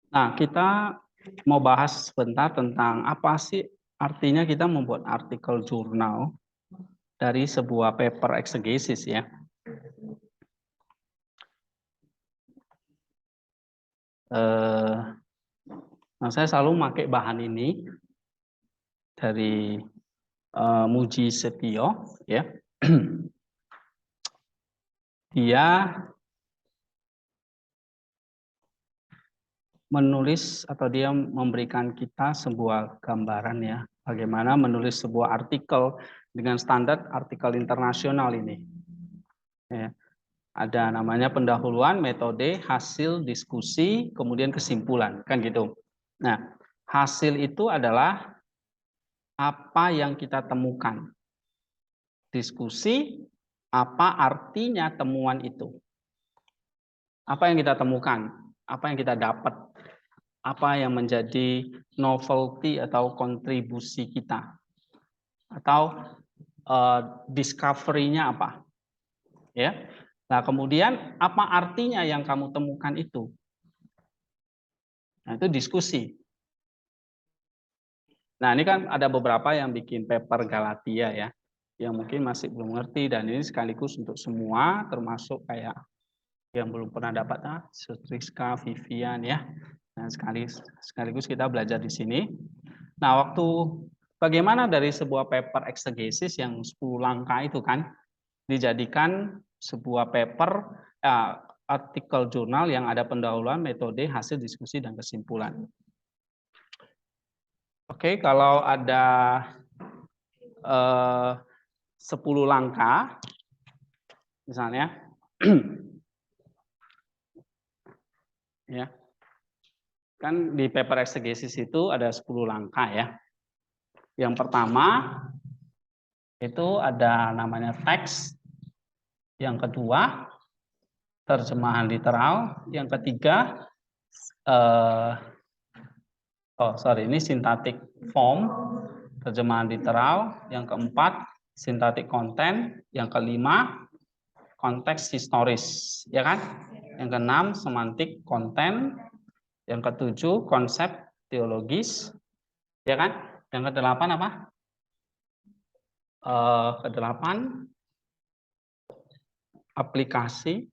Nah, kita mau bahas sebentar tentang apa sih artinya kita membuat artikel jurnal dari sebuah paper eksegesis ya. Nah, saya selalu pakai bahan ini dari Muji Setio ya. Dia menulis atau dia memberikan kita sebuah gambaran ya, bagaimana menulis sebuah artikel dengan standar artikel internasional ini. Ya. Ada namanya pendahuluan, metode, hasil, diskusi, kemudian kesimpulan, kan gitu. Nah, hasil itu adalah apa yang kita temukan. Diskusi, apa artinya temuan itu. Apa yang kita temukan, apa yang kita dapat, apa yang menjadi novelty atau kontribusi kita, atau discovery-nya apa. Ya. Nah, kemudian apa artinya yang kamu temukan itu? Nah, itu diskusi. Nah, ini kan ada beberapa yang bikin paper Galatia ya, yang mungkin masih belum ngerti, dan ini sekaligus untuk semua, termasuk kayak yang belum pernah dapat, Rizka, Vivian ya. Nah, sekaligus kita belajar di sini. Nah, waktu bagaimana dari sebuah paper eksegesis yang 10 langkah itu kan dijadikan sebuah paper artikel jurnal yang ada pendahuluan, metode, hasil, diskusi, dan kesimpulan. Oke, kalau ada 10 langkah, misalnya, ya, kan di paper eksegesis itu ada 10 langkah ya. Yang pertama itu ada namanya teks, yang kedua terjemahan literal, yang ketiga ini sintaktik form, terjemahan literal, yang keempat sintaktik konten, yang kelima konteks historis, ya kan? Yang keenam semantik konten, yang ketujuh konsep teologis, ya kan? Yang kedelapan apa? Kedelapan aplikasi,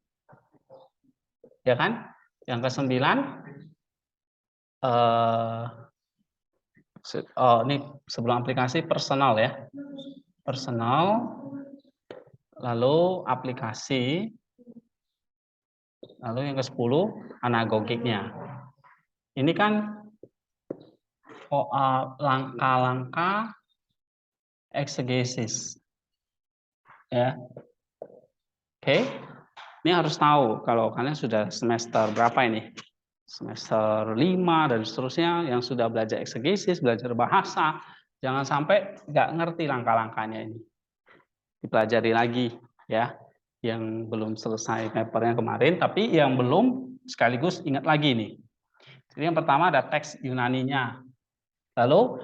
ya kan? Yang kesembilan ini sebelum aplikasi personal ya, personal, lalu aplikasi, lalu yang ke-10 anagogiknya. Ini kan langkah-langkah eksegesis ya. Oke, ini harus tahu kalau kalian sudah semester berapa ini, semester 5 dan seterusnya, yang sudah belajar eksegesis, belajar bahasa, jangan sampai nggak ngerti langkah-langkahnya ini. Dipelajari lagi ya, yang belum selesai papernya kemarin, tapi yang belum sekaligus ingat lagi nih. Jadi yang pertama ada teks Yunaninya, lalu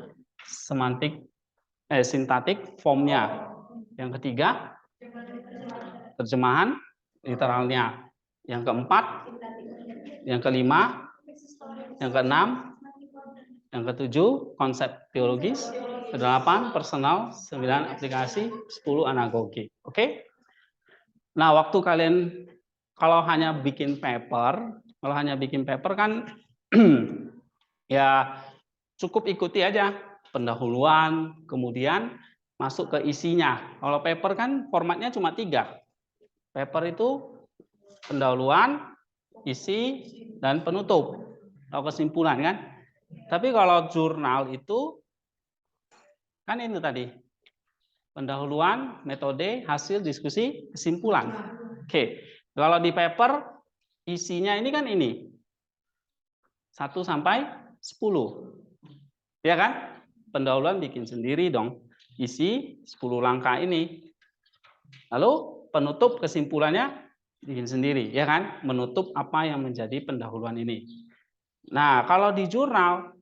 sintaktik formnya, yang ketiga terjemahan literalnya, yang keempat, yang kelima, yang keenam, yang ketujuh konsep teologis, kedelapan personal, 9 aplikasi, 10 anagogik. Oke? Nah, waktu kalian kalau hanya bikin paper kan ya cukup ikuti aja pendahuluan, kemudian masuk ke isinya. Kalau paper kan formatnya cuma 3. Paper itu pendahuluan, isi, dan penutup atau kesimpulan kan. Tapi kalau jurnal itu kan ini tadi, pendahuluan, metode, hasil, diskusi, kesimpulan. Oke, kalau di paper isinya ini kan ini 1 sampai 10. Ya kan? Pendahuluan bikin sendiri dong. Isi 10 langkah ini. Lalu penutup kesimpulannya bikin sendiri, ya kan? Menutup apa yang menjadi pendahuluan ini. Nah, kalau di jurnal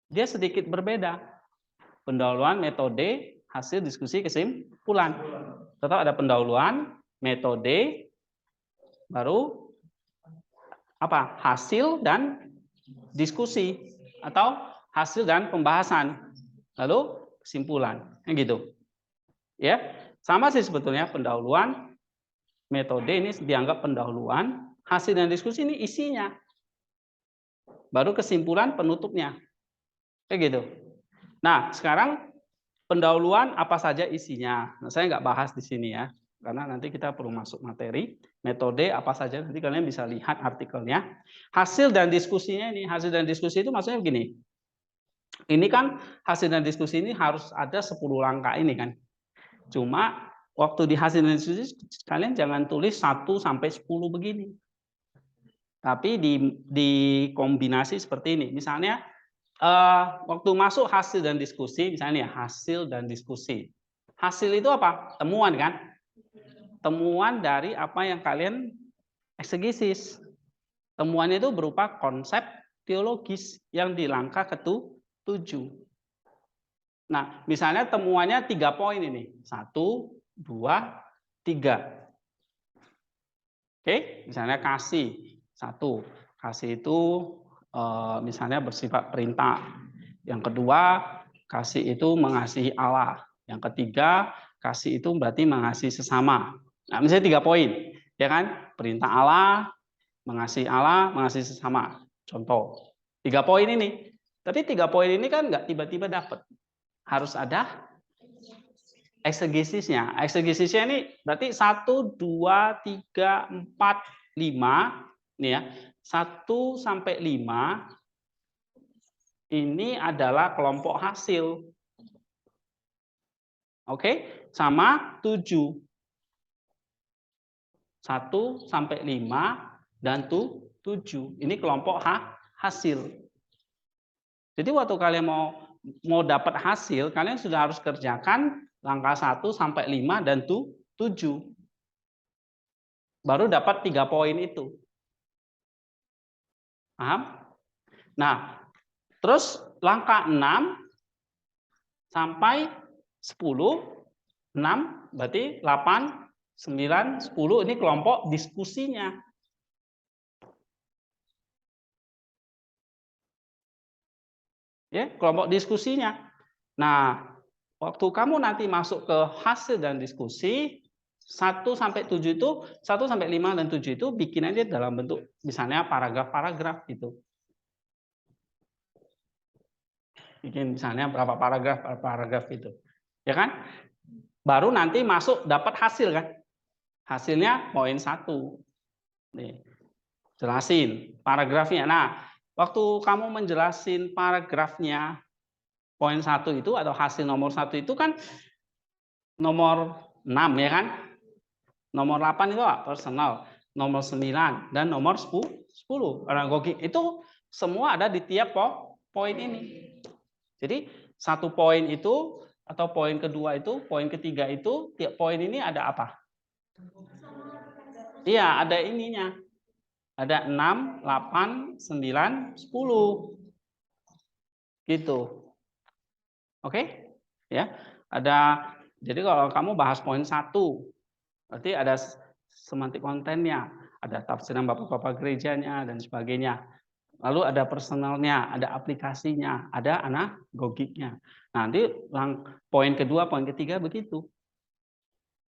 dia sedikit berbeda. Pendahuluan, metode, hasil, diskusi, kesimpulan. Tetap ada pendahuluan, metode, baru apa? Hasil dan diskusi atau hasil dan pembahasan. Lalu kesimpulan, gitu. Ya, sama sih sebetulnya pendahuluan, metode ini dianggap pendahuluan, hasil dan diskusi ini isinya. Baru kesimpulan penutupnya. Kayak gitu. Nah, sekarang pendahuluan apa saja isinya. Nah, saya nggak bahas di sini ya, karena nanti kita perlu masuk materi. Metode apa saja, nanti kalian bisa lihat artikelnya. Hasil dan diskusinya ini, hasil dan diskusi itu maksudnya begini. Ini kan hasil dan diskusi ini harus ada 10 langkah ini kan. Cuma waktu di hasil dan diskusi kalian jangan tulis 1 sampai 10 begini. Tapi dikombinasi seperti ini. Misalnya waktu masuk hasil dan diskusi, misalnya hasil dan diskusi. Hasil itu apa? Temuan kan? Temuan dari apa yang kalian eksegesis. Temuannya itu berupa konsep teologis yang di langkah ke-7. Nah, misalnya temuannya 3 poin ini. 1, 2, 3. Oke, misalnya kasih. 1, kasih itu misalnya bersifat perintah. Yang kedua, kasih itu mengasihi Allah. Yang ketiga, kasih itu berarti mengasihi sesama. Nah, misalnya 3 poin, ya kan? Perintah Allah, mengasihi sesama. Contoh, 3 poin ini. Tapi 3 poin ini kan nggak tiba-tiba dapat. Harus ada eksegesisnya. Eksegesisnya ini berarti 1, 2, 3, 4, 5. Nih ya, 1 sampai 5 ini adalah kelompok hasil. Oke, sama 7. 1 sampai 5 dan 7. Ini kelompok hasil. Jadi waktu kalian mau dapat hasil, kalian sudah harus kerjakan langkah 1 sampai 5 dan 7. Baru dapat 3 poin itu. Paham? Nah, terus langkah 6 sampai 10, 6 berarti 8, 9, 10 ini kelompok diskusinya. Ya, kelompok diskusinya. Nah, waktu kamu nanti masuk ke hasil dan diskusi 1 sampai 7 itu 1 sampai 5 dan 7 itu bikin aja dalam bentuk misalnya paragraf-paragraf gitu. Bikin misalnya berapa paragraf itu. Ya kan? Baru nanti masuk dapat hasil kan? Hasilnya poin 1. Nih. Jelasin paragrafnya. Nah, waktu kamu menjelasin paragrafnya poin 1 itu atau hasil nomor 1 itu kan nomor 6 ya kan? Nomor 8 itu apa? Personal. Nomor 9 dan nomor 10 pedagogik. Itu semua ada di tiap poin ini. Jadi 1 poin itu atau poin kedua itu, poin ketiga itu, tiap poin ini ada apa? Iya, ada ininya. Ada 6, 8, 9, 10. Gitu. Oke? Ya. Jadi kalau kamu bahas poin 1, berarti ada semantik kontennya, ada tafsiran Bapak-bapak gerejanya dan sebagainya. Lalu ada personalnya, ada aplikasinya, ada anagogiknya. Nanti poin kedua, poin ketiga begitu.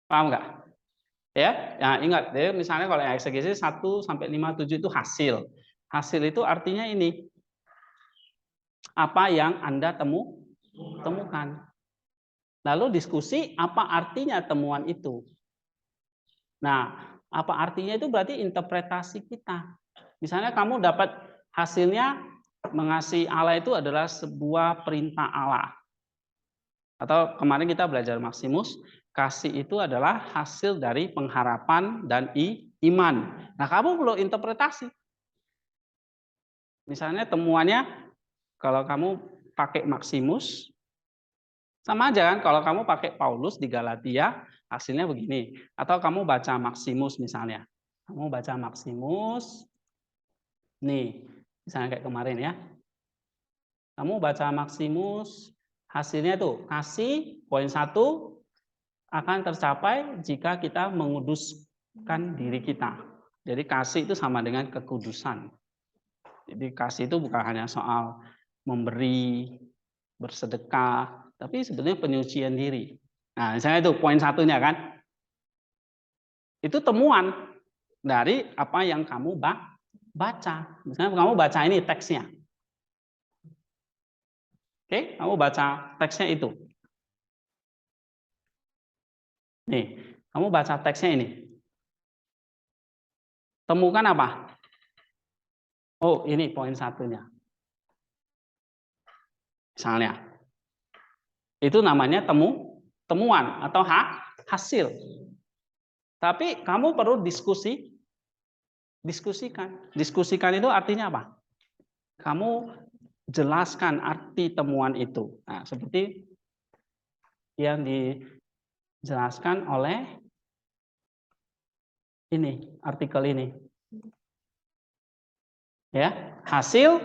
Paham nggak? Ya, nah ingat, misalnya kalau eksegesis 1 sampai 5, 7 itu hasil. Hasil itu artinya ini. Apa yang Anda temukan. Lalu diskusi apa artinya temuan itu. Nah, apa artinya itu berarti interpretasi kita. Misalnya kamu dapat hasilnya mengasihi Allah itu adalah sebuah perintah Allah. Atau kemarin kita belajar Maximus, kasih itu adalah hasil dari pengharapan dan iman. Nah, kamu perlu interpretasi. Misalnya temuannya, kalau kamu pakai Maximus, sama aja kan kalau kamu pakai Paulus di Galatia, hasilnya begini. Atau kamu baca Maximus misalnya. Kamu baca Maximus, nih, misalnya kayak kemarin ya. Kamu baca Maximus, hasilnya tuh kasih poin 1 akan tercapai jika kita menguduskan diri kita. Jadi kasih itu sama dengan kekudusan. Jadi kasih itu bukan hanya soal memberi, bersedekah, tapi sebenarnya penyucian diri. Nah, misalnya itu poin satunya kan. Itu temuan dari apa yang kamu baca. Misalnya kamu baca ini teksnya. Oke, kamu baca teksnya itu. Nih, kamu baca teksnya ini. Temukan apa? Oh, ini poin satunya. Misalnya, itu namanya temuan atau hasil. Tapi kamu perlu diskusikan. Diskusikan itu artinya apa? Kamu jelaskan arti temuan itu. Nah, seperti yang dijelaskan oleh ini, artikel ini. Ya, hasil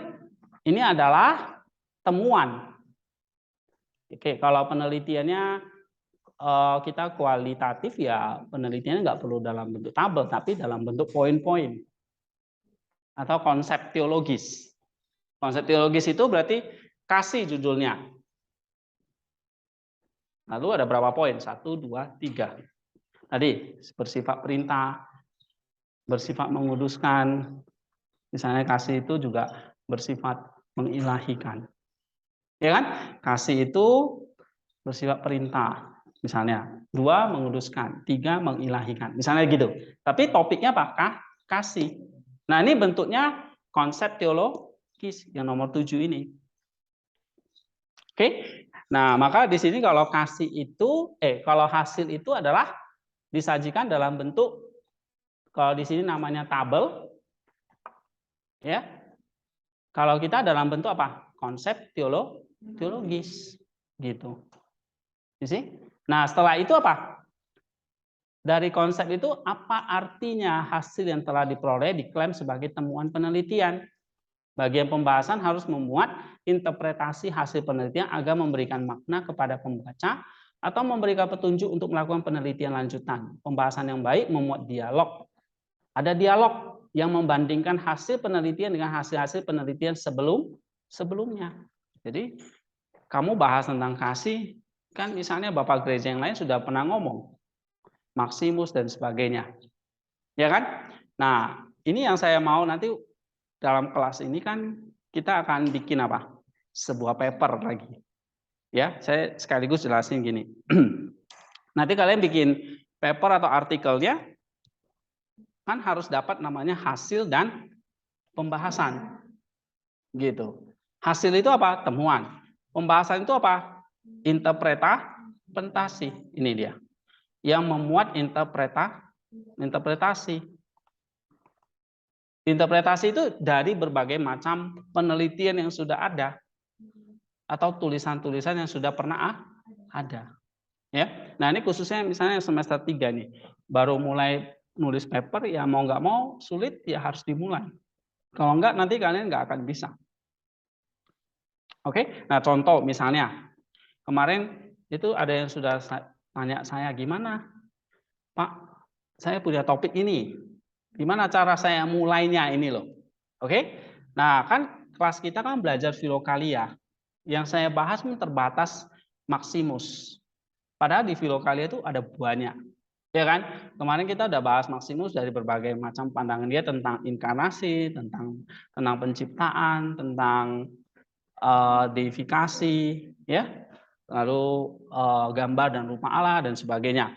ini adalah temuan. Oke, kalau penelitiannya kita kualitatif ya penelitiannya nggak perlu dalam bentuk tabel, tapi dalam bentuk poin-poin atau konsep teologis. Konsep teologis itu berarti kasih judulnya. Lalu ada berapa poin? 1, 2, 3. Tadi bersifat perintah, bersifat menguduskan. Misalnya kasih itu juga bersifat mengilahikan. Ya kan? Kasih itu bersifat perintah. Misalnya, 2 menguduskan, 3 mengilahikan. Misalnya gitu. Tapi topiknya apa? Kasih. Nah, ini bentuknya konsep teologis yang nomor 7 ini. Oke. Nah, maka di sini kalau kasih itu kalau hasil itu adalah disajikan dalam bentuk, kalau di sini namanya tabel. Ya. Kalau kita dalam bentuk apa? Konsep teologis gitu. Nah, setelah itu apa? Dari konsep itu apa artinya hasil yang telah diperoleh diklaim sebagai temuan penelitian? Bagian pembahasan harus memuat interpretasi hasil penelitian agar memberikan makna kepada pembaca atau memberikan petunjuk untuk melakukan penelitian lanjutan. Pembahasan yang baik memuat dialog. Ada dialog yang membandingkan hasil penelitian dengan hasil-hasil penelitian sebelumnya. Jadi kamu bahas tentang kasih, kan misalnya Bapak gereja yang lain sudah pernah ngomong. Maximus dan sebagainya. Ya kan? Nah, ini yang saya mau nanti dalam kelas ini kan kita akan bikin apa? Sebuah paper lagi. Ya, saya sekaligus jelasin gini. Nanti kalian bikin paper atau artikelnya kan harus dapat namanya hasil dan pembahasan. Gitu. Hasil itu apa? Temuan. Pembahasan itu apa? Interpretasi. Ini dia. Yang memuat interpretasi. Interpretasi itu dari berbagai macam penelitian yang sudah ada atau tulisan-tulisan yang sudah pernah ada. Ya. Nah, ini khususnya misalnya semester 3 nih, baru mulai nulis paper ya mau nggak mau sulit ya harus dimulai. Kalau nggak nanti kalian nggak akan bisa. Oke. Nah, contoh misalnya kemarin itu ada yang sudah tanya saya, gimana Pak, saya punya topik ini. Gimana cara saya mulainya ini loh. Oke? Nah, kan kelas kita kan belajar filokalia. Yang saya bahas terbatas Maximus. Padahal di filokalia itu ada banyak. Ya kan? Kemarin kita udah bahas Maximus dari berbagai macam pandangan dia tentang inkarnasi, tentang penciptaan, tentang deifikasi, ya. Lalu gambar dan rupa Allah dan sebagainya.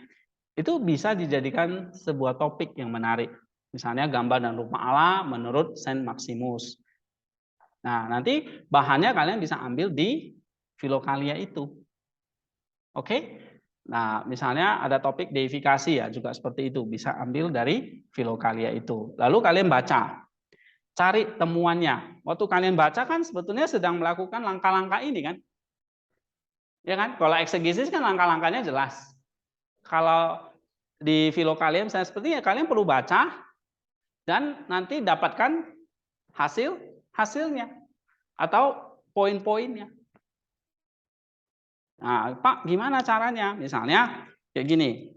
Itu bisa dijadikan sebuah topik yang menarik. Misalnya gambar dan rupa Allah menurut Saint Maximus. Nah, nanti bahannya kalian bisa ambil di filokalia itu. Oke? Nah, misalnya ada topik deifikasi ya, juga seperti itu. Bisa ambil dari filokalia itu. Lalu kalian baca. Cari temuannya. Waktu kalian baca kan sebetulnya sedang melakukan langkah-langkah ini kan. Ya kan? Kalau eksegesis kan langkah-langkahnya jelas. Kalau di filokalia misalnya seperti ini, kalian perlu baca dan nanti dapatkan hasilnya atau poin-poinnya. Nah, Pak, gimana caranya? Misalnya kayak gini.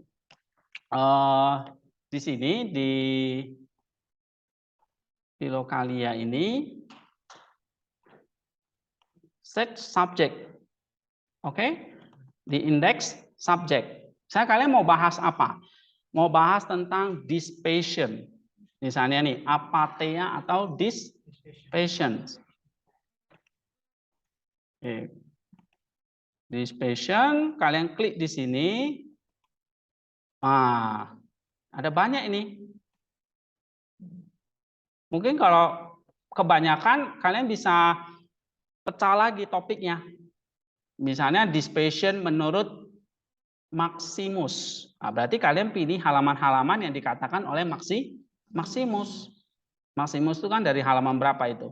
Di sini di filokalia ini set subject. Oke? Di index subject. Saya kalian mau bahas apa? Mau bahas tentang dyspation. Misalnya nih, apatheia atau dyspation. Oke. Dyspation, kalian klik di sini. Ah, ada banyak ini. Mungkin kalau kebanyakan kalian bisa pecah lagi topiknya. Misalnya dyspation menurut Maximus. Nah, berarti kalian pilih halaman-halaman yang dikatakan oleh Maximus. Maximus itu kan dari halaman berapa itu?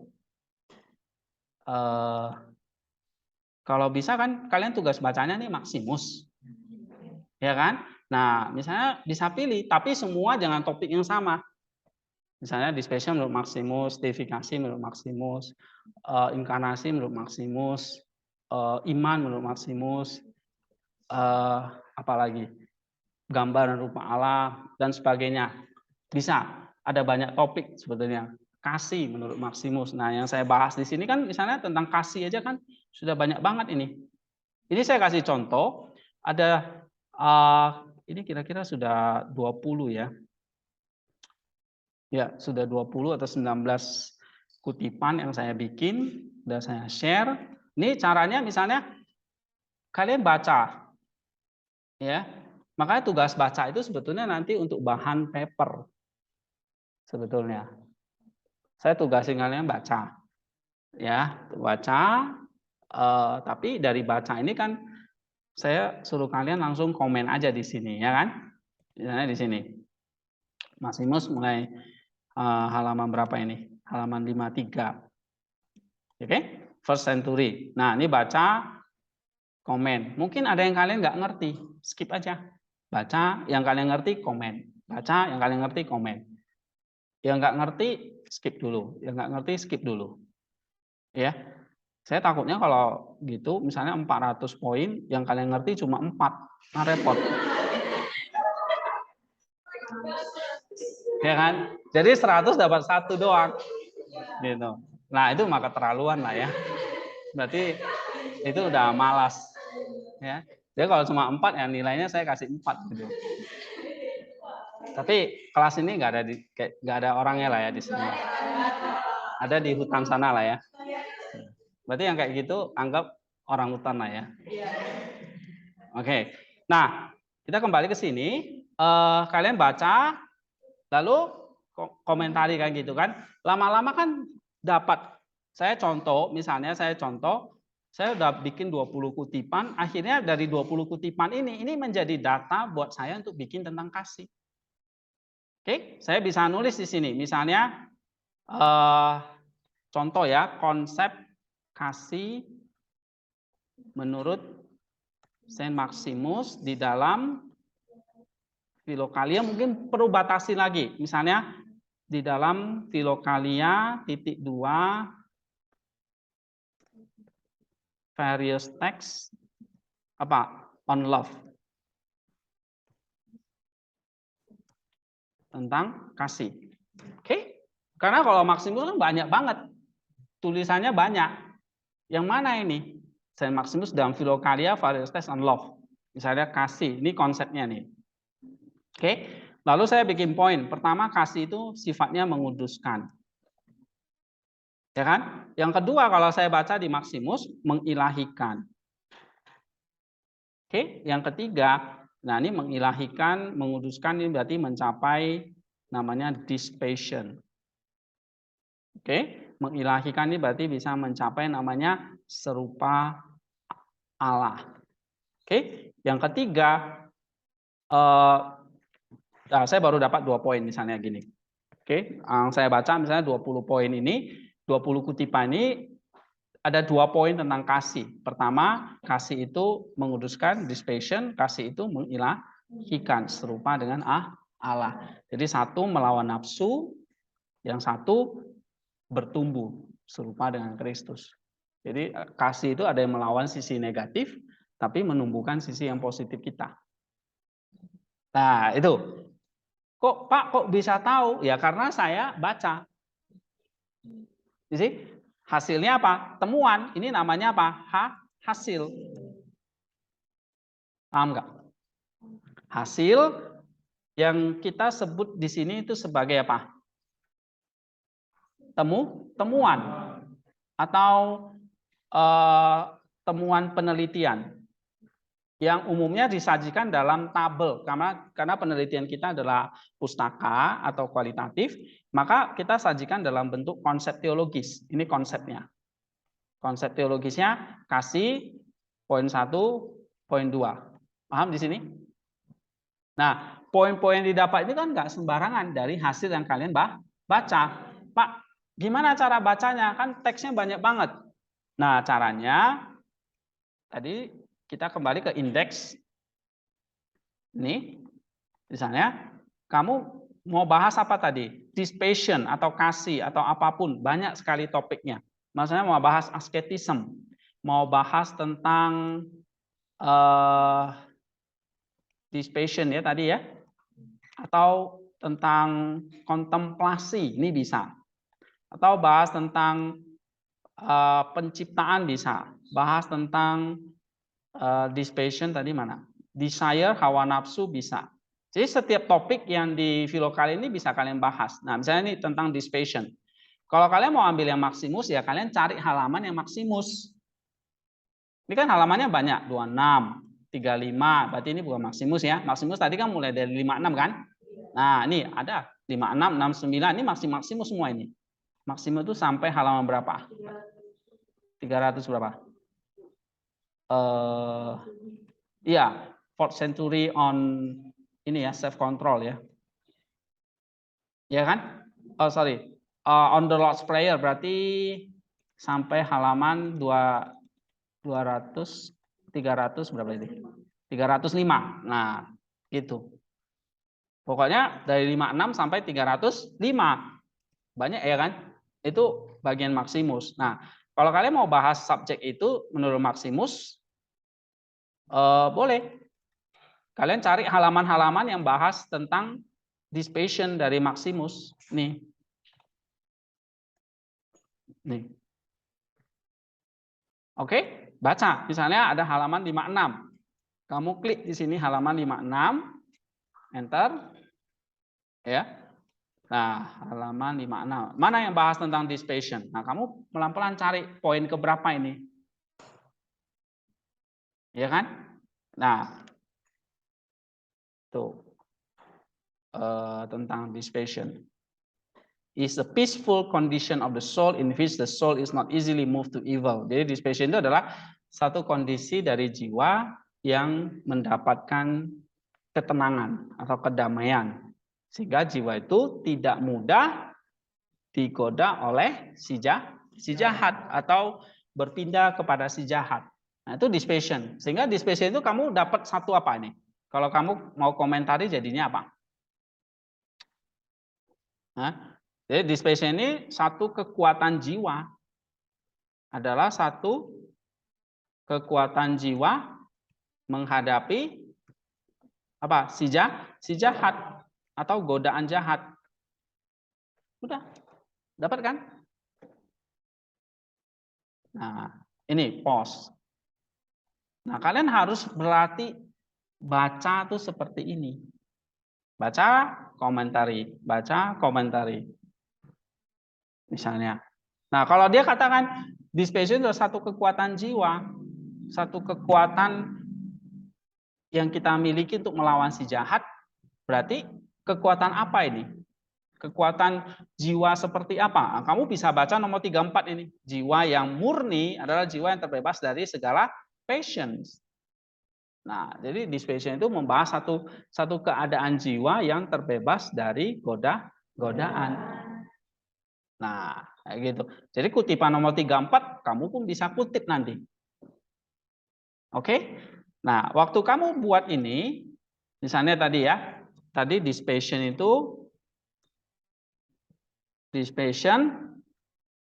Kalau bisa kan kalian tugas bacanya nih Maximus. Ya kan? Nah, misalnya bisa pilih, tapi semua jangan topik yang sama. Misalnya dyspation menurut Maximus, deifikasi menurut Maximus, inkarnasi menurut Maximus, iman menurut Maximus, apalagi gambar dan rupa Allah dan sebagainya. Bisa ada banyak topik sebetulnya. Kasih menurut Maximus. Nah, yang saya bahas di sini kan misalnya tentang kasih aja kan sudah banyak banget ini. Ini saya kasih contoh, ada ini kira-kira sudah 20 ya. Ya, sudah 20 atau 19 kutipan yang saya bikin, sudah saya share. Ini caranya misalnya kalian baca. Ya. Makanya tugas baca itu sebetulnya nanti untuk bahan paper. Sebetulnya. Saya tugasin kalian baca. Ya, baca, tapi dari baca ini kan saya suruh kalian langsung komen aja di sini, ya kan? Misalnya di sini. Maximus mulai halaman berapa ini? Halaman 53. Oke? First century. Nah, ini baca, komen. Mungkin ada yang kalian nggak ngerti, skip aja. Baca, yang kalian ngerti, komen. Baca, yang kalian ngerti, komen. Yang nggak ngerti, skip dulu. Yang nggak ngerti, skip dulu. Ya, saya takutnya kalau gitu, misalnya 400 poin, yang kalian ngerti cuma 4. Nah, repot. Ya kan? Jadi 100 dapat 1 doang. Gitu. Nah, itu maka keterlaluan lah ya. Berarti itu udah malas. Ya. Jadi kalau cuma 4 ya nilainya saya kasih 4 gitu. Tapi kelas ini nggak ada orangnya lah ya di sini. Ada di hutan sana lah ya. Berarti yang kayak gitu anggap orang hutan lah ya. Oke. Nah, kita kembali ke sini. Kalian baca, lalu komentari kayak gitu kan. Lama-lama kan dapat. Saya contoh, misalnya saya udah bikin 20 kutipan. Akhirnya dari 20 kutipan ini menjadi data buat saya untuk bikin tentang kasih. Oke, saya bisa nulis di sini. Misalnya contoh ya, konsep kasih menurut Saint Maximus di dalam Filokalia, mungkin perlu batasi lagi. Misalnya di dalam Filokalia titik 2 various text apa? On love. Tentang kasih. Oke? Karena kalau Maximus kan banyak banget. Tulisannya banyak. Yang mana ini? Saint Maximus dalam Filokalia various text on love. Misalnya kasih. Ini konsepnya nih. Oke? Lalu saya bikin poin. Pertama, kasih itu sifatnya menguduskan. Ya kan? Yang kedua, kalau saya baca di Maximus, mengilahikan. Oke, yang ketiga, nah ini mengilahikan, menguduskan ini berarti mencapai namanya dyspation. Oke, mengilahikan ini berarti bisa mencapai namanya serupa Allah. Oke, yang ketiga, saya baru dapat 2 poin misalnya gini. Oke, yang saya baca misalnya 20 poin ini, 20 kutipan ini ada 2 poin tentang kasih. Pertama, kasih itu menguduskan, dyspation, kasih itu mengilahikan, serupa dengan Allah. Jadi satu melawan nafsu, yang satu bertumbuh, serupa dengan Kristus. Jadi kasih itu ada yang melawan sisi negatif, tapi menumbuhkan sisi yang positif kita. Nah, itu. Kok Pak, kok bisa tahu? Ya karena saya baca. Jadi Hasilnya apa? Temuan. Ini namanya apa? Hasil. Paham nggak? Hasil yang kita sebut di sini itu sebagai apa? Temuan atau temuan penelitian yang umumnya disajikan dalam tabel, karena penelitian kita adalah pustaka atau kualitatif, maka kita sajikan dalam bentuk konsep teologis. Ini konsepnya. Konsep teologisnya kasih poin 1, poin 2. Paham di sini? Nah, poin-poin yang didapat ini kan nggak sembarangan dari hasil yang kalian baca. Pak, gimana cara bacanya? Kan teksnya banyak banget. Nah, caranya tadi kita kembali ke indeks. Ini, misalnya, kamu mau bahas apa tadi? Dispassion atau kasih atau apapun, banyak sekali topiknya. Maksudnya mau bahas asketism, mau bahas tentang dispassion ya tadi ya, atau tentang kontemplasi, ini bisa. Atau bahas tentang penciptaan bisa, bahas tentang dispassion tadi mana? Desire, hawa nafsu bisa. Jadi setiap topik yang di filokal ini bisa kalian bahas. Nah, misalnya ini tentang dispassion. Kalau kalian mau ambil yang maksimus, ya kalian cari halaman yang maksimus. Ini kan halamannya banyak, 26, 35, berarti ini bukan maksimus ya. Maksimus tadi kan mulai dari 56 kan? Nah, ini ada 56, 69, ini maksimus semua ini. Maksimum itu sampai halaman berapa? 300 berapa? Iya, 4th century on ini ya, self control ya. Ya kan? Oh, sorry. On the Lord's Prayer berarti sampai halaman 200 300 berapa ini? 305. Nah, gitu. Pokoknya dari 56 sampai 305. Banyak ya kan? Itu bagian maksimus. Nah, kalau kalian mau bahas subjek itu menurut maksimus, boleh. Kalian cari halaman-halaman yang bahas tentang dispassion dari maksimus. Nih. Oke, baca. Misalnya ada halaman 56. Kamu klik di sini halaman 56, enter. Ya. Nah, halaman 56. Mana yang bahas tentang dispassion? Nah, kamu pelan-pelan cari poin keberapa ini. Ya kan? Nah, tuh. Tentang dispassion. Is a peaceful condition of the soul in which the soul is not easily moved to evil. Jadi dispassion itu adalah satu kondisi dari jiwa yang mendapatkan ketenangan atau kedamaian. Sehingga jiwa itu tidak mudah digoda oleh si jahat atau berpindah kepada si jahat. Nah, itu dispassion. Sehingga dispassion itu kamu dapat satu apa ini? Kalau kamu mau komentari jadinya apa? Nah, jadi dispassion ini satu kekuatan jiwa. Adalah satu kekuatan jiwa menghadapi apa? Si jahat atau godaan jahat. Udah. Dapat kan? Nah, ini pause. Nah, kalian harus berlatih baca tuh seperti ini. Baca, komentari, baca, komentari. Misalnya. Nah, kalau dia katakan dispassion itu satu kekuatan jiwa, satu kekuatan yang kita miliki untuk melawan si jahat, berarti kekuatan apa ini? Kekuatan jiwa seperti apa? Kamu bisa baca nomor 34 ini. Jiwa yang murni adalah jiwa yang terbebas dari segala passions. Nah, jadi dispassion itu membahas satu keadaan jiwa yang terbebas dari godaan. Nah, kayak gitu. Jadi kutipan nomor 34 kamu pun bisa kutip nanti. Oke? Nah, waktu kamu buat ini, misalnya tadi ya, tadi dispassion itu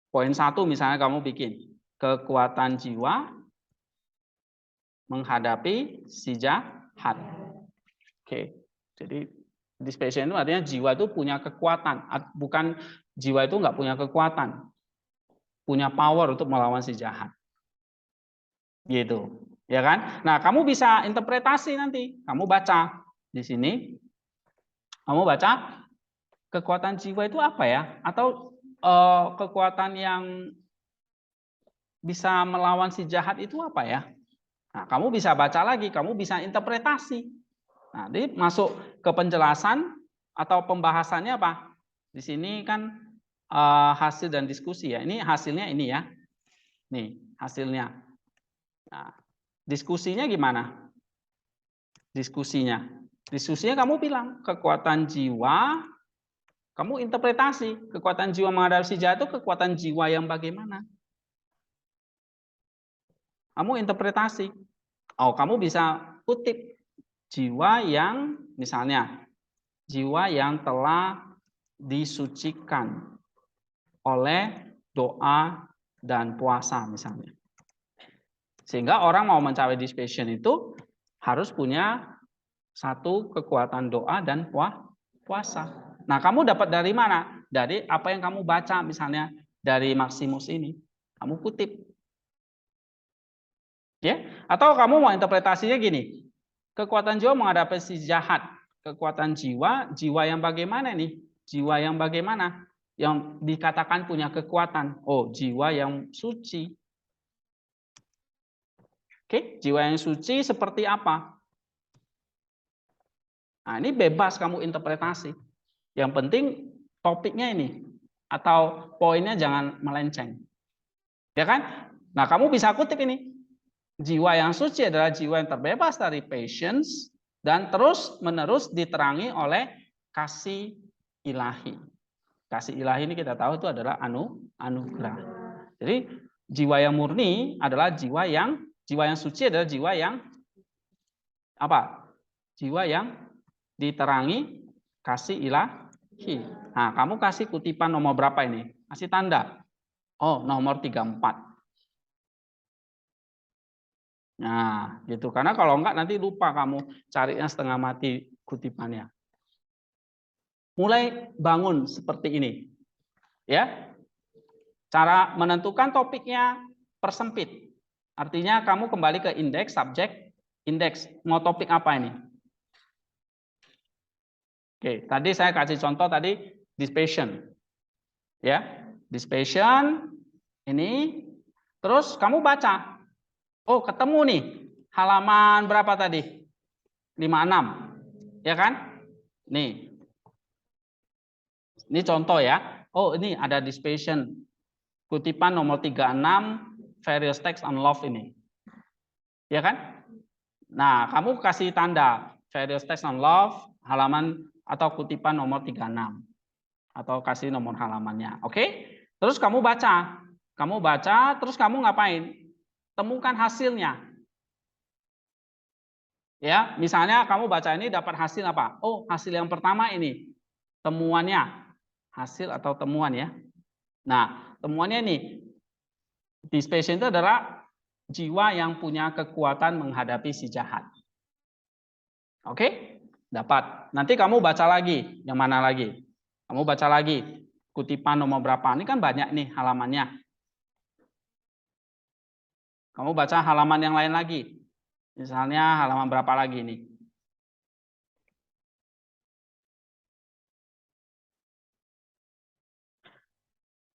poin 1 misalnya kamu bikin kekuatan jiwa menghadapi si jahat. Oke. Jadi dispassion itu artinya jiwa itu punya kekuatan, bukan jiwa itu nggak punya kekuatan. punya power untuk melawan si jahat. Gitu. Ya kan? Nah, kamu bisa interpretasi nanti. Kamu baca di sini. Kamu baca kekuatan jiwa itu apa ya? Atau kekuatan yang bisa melawan si jahat itu apa ya? Nah, kamu bisa baca lagi, kamu bisa interpretasi. Nah, jadi masuk ke penjelasan atau pembahasannya apa? Di sini kan hasil dan diskusi ya. Ini hasilnya ini ya. Nih, hasilnya. Nah, diskusinya gimana? Diskusinya kamu bilang kekuatan jiwa, kamu interpretasi kekuatan jiwa menghadapi si jahat itu kekuatan jiwa yang bagaimana? Kamu interpretasi. Oh, kamu bisa kutip jiwa yang misalnya jiwa yang telah disucikan oleh doa dan puasa misalnya. Sehingga orang mau mencapai this passion itu harus punya satu kekuatan doa dan puasa. Nah, kamu dapat dari mana? Dari apa yang kamu baca misalnya dari Maximus ini. Kamu kutip. Ya? Atau kamu mau interpretasinya gini. Kekuatan jiwa menghadapi si jahat. Kekuatan jiwa, jiwa yang bagaimana nih? Jiwa yang bagaimana? Yang dikatakan punya kekuatan. Oh, jiwa yang suci. Oke, jiwa yang suci seperti apa? Nah, ini bebas kamu interpretasi. Yang penting topiknya ini atau poinnya jangan melenceng. Ya kan? Nah, kamu bisa kutip ini. Jiwa yang suci adalah jiwa yang terbebas dari passions dan terus-menerus diterangi oleh kasih ilahi. Kasih ilahi ini kita tahu itu adalah anugerah. Jadi jiwa yang murni adalah jiwa yang suci adalah jiwa yang apa? Jiwa yang diterangi kasih ilahi. Nah, kamu kasih kutipan nomor berapa ini? Kasih tanda. Oh, nomor 34. Nah, gitu. Karena kalau enggak nanti lupa kamu carinya setengah mati kutipannya. Mulai bangun seperti ini. Ya. Cara menentukan topiknya persempit. Artinya kamu kembali ke indeks, subjek, indeks. Mau topik apa ini? Oke, tadi saya kasih contoh tadi this passion. Ya, this passion ini terus kamu baca. Oh, ketemu nih. Halaman berapa tadi? 56. Ya kan? Nih. Ini contoh ya. Oh, ini ada this passion. Kutipan nomor 36 various text on love ini. Ya kan? Nah, kamu kasih tanda various text on love halaman atau kutipan nomor 36 atau kasih nomor halamannya. Oke? Terus kamu baca. Kamu baca terus kamu ngapain? Temukan hasilnya. Ya, misalnya kamu baca ini dapat hasil apa? Oh, hasil yang pertama ini. Temuannya. Hasil atau temuan ya. Nah, temuannya ini. This passion itu adalah jiwa yang punya kekuatan menghadapi si jahat. Oke? Dapat. Nanti kamu baca lagi. Yang mana lagi? Kamu baca lagi. Kutipan nomor berapa? Ini kan banyak nih halamannya. Kamu baca halaman yang lain lagi. Misalnya halaman berapa lagi nih?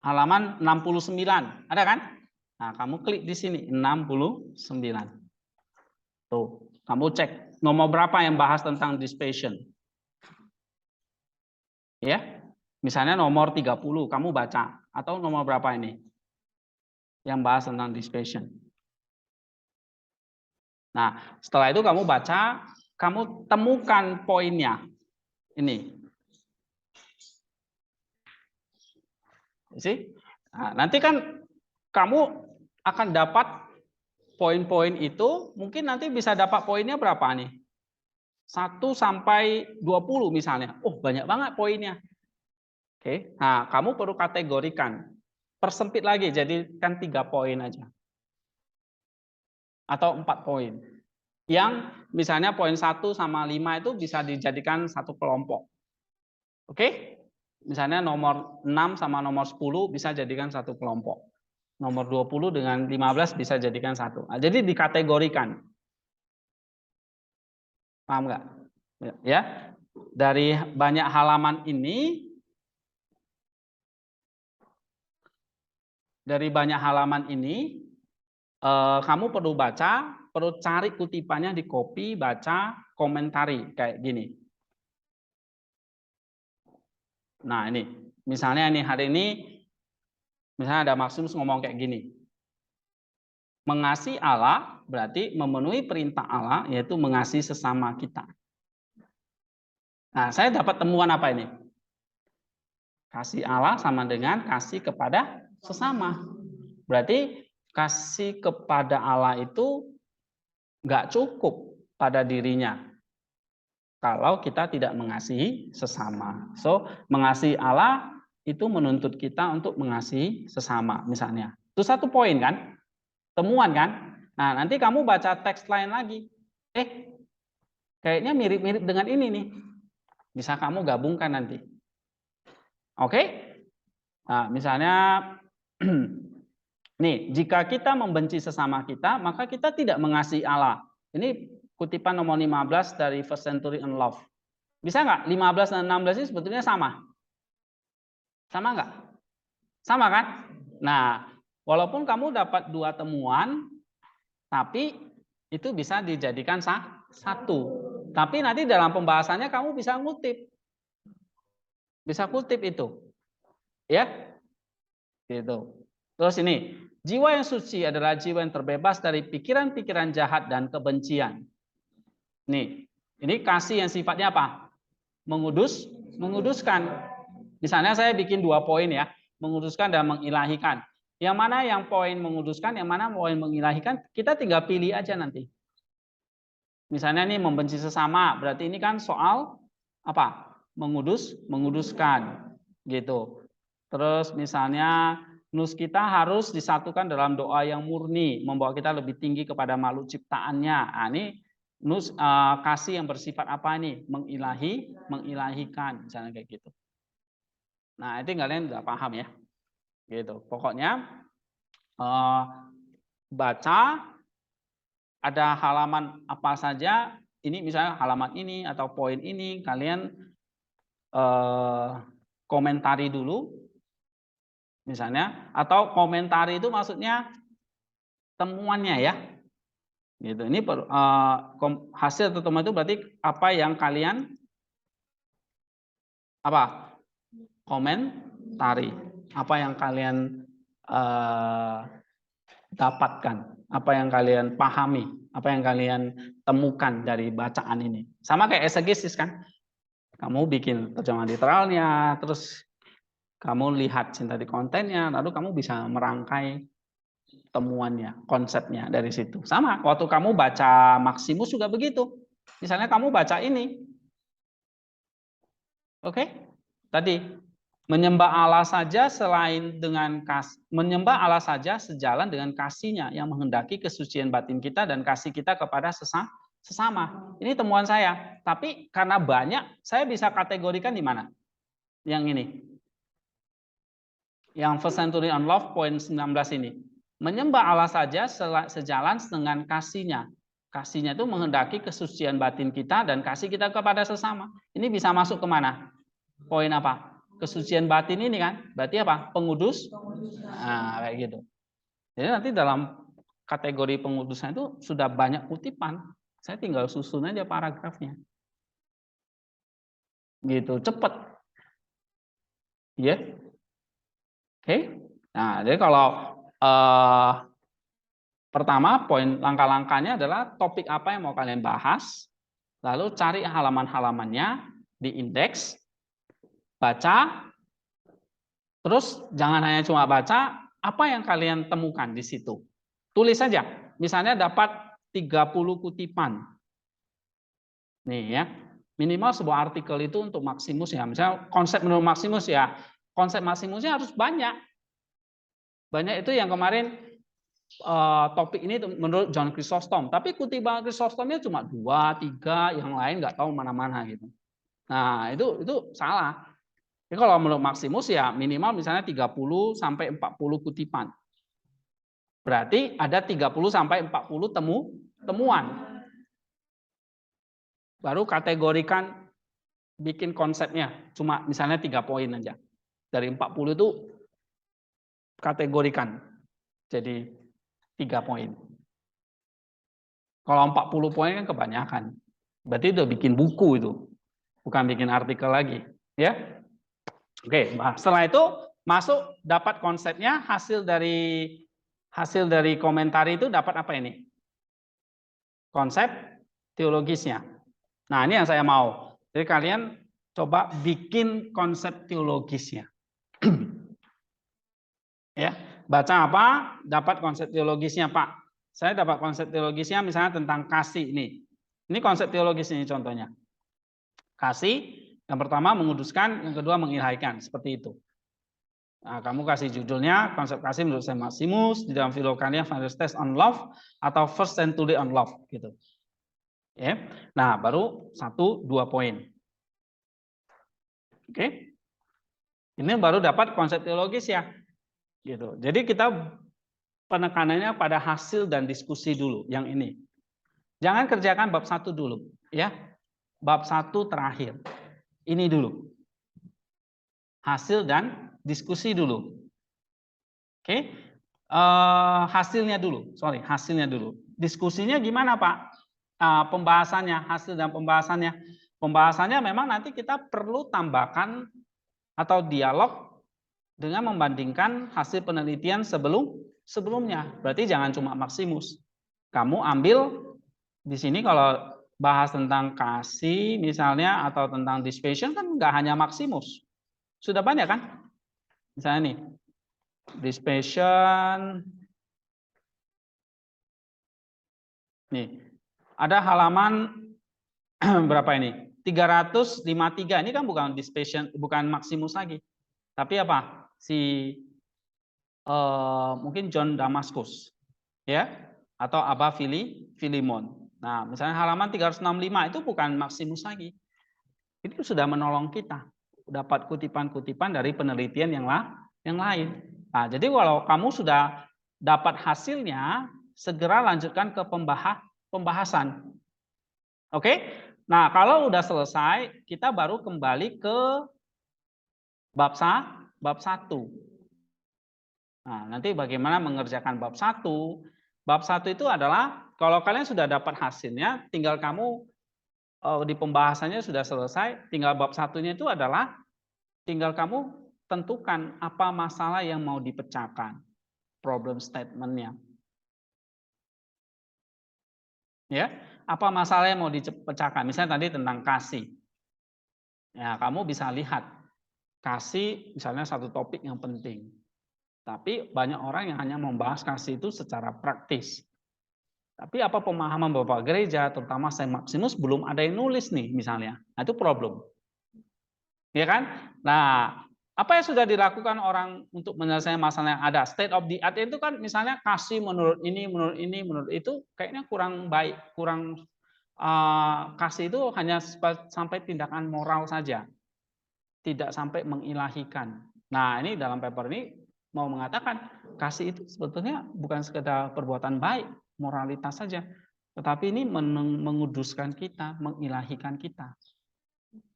Halaman 69. Ada kan? Nah, kamu klik di sini 69. Tuh, kamu cek nomor berapa yang bahas tentang this passion. Ya. Misalnya nomor 30 kamu baca atau nomor berapa ini? Yang bahas tentang this passion. Nah, setelah itu kamu baca, kamu temukan poinnya. Ini. Nah, nanti kan kamu akan dapat poin-poin itu, mungkin nanti bisa dapat poinnya berapa nih? 1 sampai 20 misalnya. Oh, banyak banget poinnya. Oke. Nah, kamu perlu kategorikan. Persempit lagi, jadikan 3 poin aja. Atau 4 poin. Yang misalnya poin 1 sama 5 itu bisa dijadikan satu kelompok. Oke? Misalnya nomor 6 sama nomor 10 bisa jadikan satu kelompok. Nomor 20 dengan 15 bisa jadikan 1. Nah, jadi dikategorikan. Paham nggak? Ya. Dari banyak halaman ini, kamu perlu baca, perlu cari kutipannya, di copy, baca, komentari kayak gini. Nah, ini misalnya nih hari ini misalnya ada Maximus ngomong kayak gini. Mengasihi Allah berarti memenuhi perintah Allah, yaitu mengasihi sesama kita. Nah, saya dapat temuan apa ini? Kasih Allah sama dengan kasih kepada sesama. Berarti kasih kepada Allah itu nggak cukup pada dirinya kalau kita tidak mengasihi sesama. So, mengasihi Allah itu menuntut kita untuk mengasihi sesama, misalnya. Itu satu poin kan? Temuan kan? Nah, nanti kamu baca teks lain lagi. Kayaknya mirip-mirip dengan ini nih. Bisa kamu gabungkan nanti. Oke? Nah, misalnya nih, jika kita membenci sesama kita, maka kita tidak mengasihi Allah. Ini kutipan nomor 15 dari First Century and Love. Bisa nggak? 15 dan 16 ini sebetulnya sama. Sama nggak? Sama kan? Nah, walaupun kamu dapat 2 temuan, tapi itu bisa dijadikan satu. Tapi nanti dalam pembahasannya kamu bisa ngutip. Bisa kutip itu. Ya? Gitu. Terus ini, jiwa yang suci adalah jiwa yang terbebas dari pikiran-pikiran jahat dan kebencian. Nih, ini kasih yang sifatnya apa? Menguduskan. Misalnya saya bikin 2 poin ya, menguduskan dan mengilahikan. Yang mana yang poin menguduskan, yang mana poin mengilahikan, kita tinggal pilih aja nanti. Misalnya nih membenci sesama, berarti ini kan soal apa? Menguduskan gitu. Terus misalnya nus kita harus disatukan dalam doa yang murni, membawa kita lebih tinggi kepada makhluk ciptaannya. Nah, ini nus kasih yang bersifat apa ini? Mengilahikan, misalnya kayak gitu. Nah, itu kalian udah paham ya. Gitu. Pokoknya baca ada halaman apa saja, ini misalnya halaman ini atau poin ini, kalian komentari dulu misalnya, atau komentari itu maksudnya temuannya ya. Gitu. Ini hasil atau temuan itu berarti apa yang kalian komentari, apa yang kalian dapatkan, apa yang kalian pahami, apa yang kalian temukan dari bacaan ini. Sama kayak exegesis kan? Kamu bikin terjemahan literalnya, terus kamu lihat sintaktik kontennya, lalu kamu bisa merangkai temuannya, konsepnya dari situ. Sama, waktu kamu baca Maximus juga begitu. Misalnya kamu baca ini. Oke? Tadi menyembah Allah saja menyembah Allah saja sejalan dengan kasihnya yang menghendaki kesucian batin kita dan kasih kita kepada sesama. Ini temuan saya. Tapi karena banyak, saya bisa kategorikan di mana? Yang ini. Yang First Century and Love, poin 19 ini. Menyembah Allah saja sejalan dengan kasihnya. Kasihnya itu menghendaki kesucian batin kita dan kasih kita kepada sesama. Ini bisa masuk kemana? Poin apa? Kesucian batin ini kan, berarti apa? Pengudus. Nah, kayak gitu. Jadi nanti dalam kategori pengudusan itu sudah banyak kutipan. Saya tinggal susun aja paragrafnya. Gitu, cepet. Ya. Oke. Nah, jadi kalau pertama poin langkah-langkahnya adalah topik apa yang mau kalian bahas, lalu cari halaman-halamannya, diindeks, baca, terus jangan hanya cuma baca, apa yang kalian temukan di situ. Tulis saja, misalnya dapat 30 kutipan. Nih ya, minimal sebuah artikel itu untuk Maximus ya, misalnya konsep menurut Maximus ya, konsep Maximusnya harus banyak. Banyak itu yang kemarin topik ini menurut John Chrysostom, tapi kutipan Chrysostomnya cuma 2, 3, yang lain nggak tahu mana-mana gitu. Nah, itu salah. Jadi kalau menurut Maximus ya minimal misalnya 30 sampai 40 kutipan. Berarti ada 30 sampai 40 temuan. Baru kategorikan, bikin konsepnya. Cuma misalnya 3 poin aja. Dari 40 itu kategorikan. Jadi 3 poin. Kalau 40 poin kan kebanyakan. Berarti udah bikin buku itu. Bukan bikin artikel lagi. Ya. Oke, setelah itu masuk dapat konsepnya, hasil dari komentar itu dapat apa ini? Konsep teologisnya. Nah, ini yang saya mau. Jadi kalian coba bikin konsep teologisnya. Ya, baca apa? Dapat konsep teologisnya, Pak. Saya dapat konsep teologisnya misalnya tentang kasih ini. Ini konsep teologis ini contohnya. Kasih, yang pertama menguduskan, yang kedua mengilahaikan, seperti itu. Nah, kamu kasih judulnya konsep kasih menurut Saint Maximus di dalam Philokania First Test on Love atau First Century on Love gitu. Ya. Nah, baru 1-2 poin. Oke. Ini baru dapat konsep teologis ya. Gitu. Jadi kita penekanannya pada hasil dan diskusi dulu yang ini. Jangan kerjakan bab 1 dulu, ya. Bab 1 terakhir. Ini dulu. Hasil dan diskusi dulu. Oke. Hasilnya dulu. Hasilnya dulu. Diskusinya gimana, Pak? Pembahasannya, hasil dan pembahasannya. Pembahasannya memang nanti kita perlu tambahkan atau dialog dengan membandingkan hasil penelitian sebelumnya. Berarti jangan cuma Maximus. Kamu ambil di sini kalau bahas tentang kasih misalnya atau tentang dispassion kan nggak hanya Maximus. Sudah banyak kan? Misalnya nih, dispassion. Nih, ada halaman berapa ini? 353. Ini kan bukan dispassion, bukan Maximus lagi. Tapi apa? Mungkin John Damascus, ya, atau Abba Filimon. Nah, misalnya halaman 365 itu bukan Maximus lagi. Itu sudah menolong kita dapat kutipan-kutipan dari penelitian yang lain. Nah, jadi kalau kamu sudah dapat hasilnya, segera lanjutkan ke pembahasan. Oke? Nah, kalau udah selesai, kita baru kembali ke bab 1. Nah, nanti bagaimana mengerjakan bab 1? Bab 1 itu adalah kalau kalian sudah dapat hasilnya, tinggal kamu di pembahasannya sudah selesai, tinggal bab 1-nya itu adalah tinggal kamu tentukan apa masalah yang mau dipecahkan, problem statement-nya. Ya, apa masalah yang mau dipecahkan? Misalnya tadi tentang kasih. Ya, kamu bisa lihat kasih misalnya satu topik yang penting. Tapi banyak orang yang hanya membahas kasih itu secara praktis. Tapi apa pemahaman Bapak Gereja, terutama Saint Maximus, belum ada yang nulis nih misalnya. Nah, itu problem. Ya kan? Nah, apa yang sudah dilakukan orang untuk menyelesaikan masalah yang ada? State of the art itu kan misalnya kasih menurut ini, menurut itu kayaknya kurang baik, kurang kasih itu hanya sampai tindakan moral saja. Tidak sampai mengilahikan. Nah, ini dalam paper ini mau mengatakan kasih itu sebetulnya bukan sekedar perbuatan baik, moralitas saja, tetapi ini menguduskan kita, mengilahikan kita.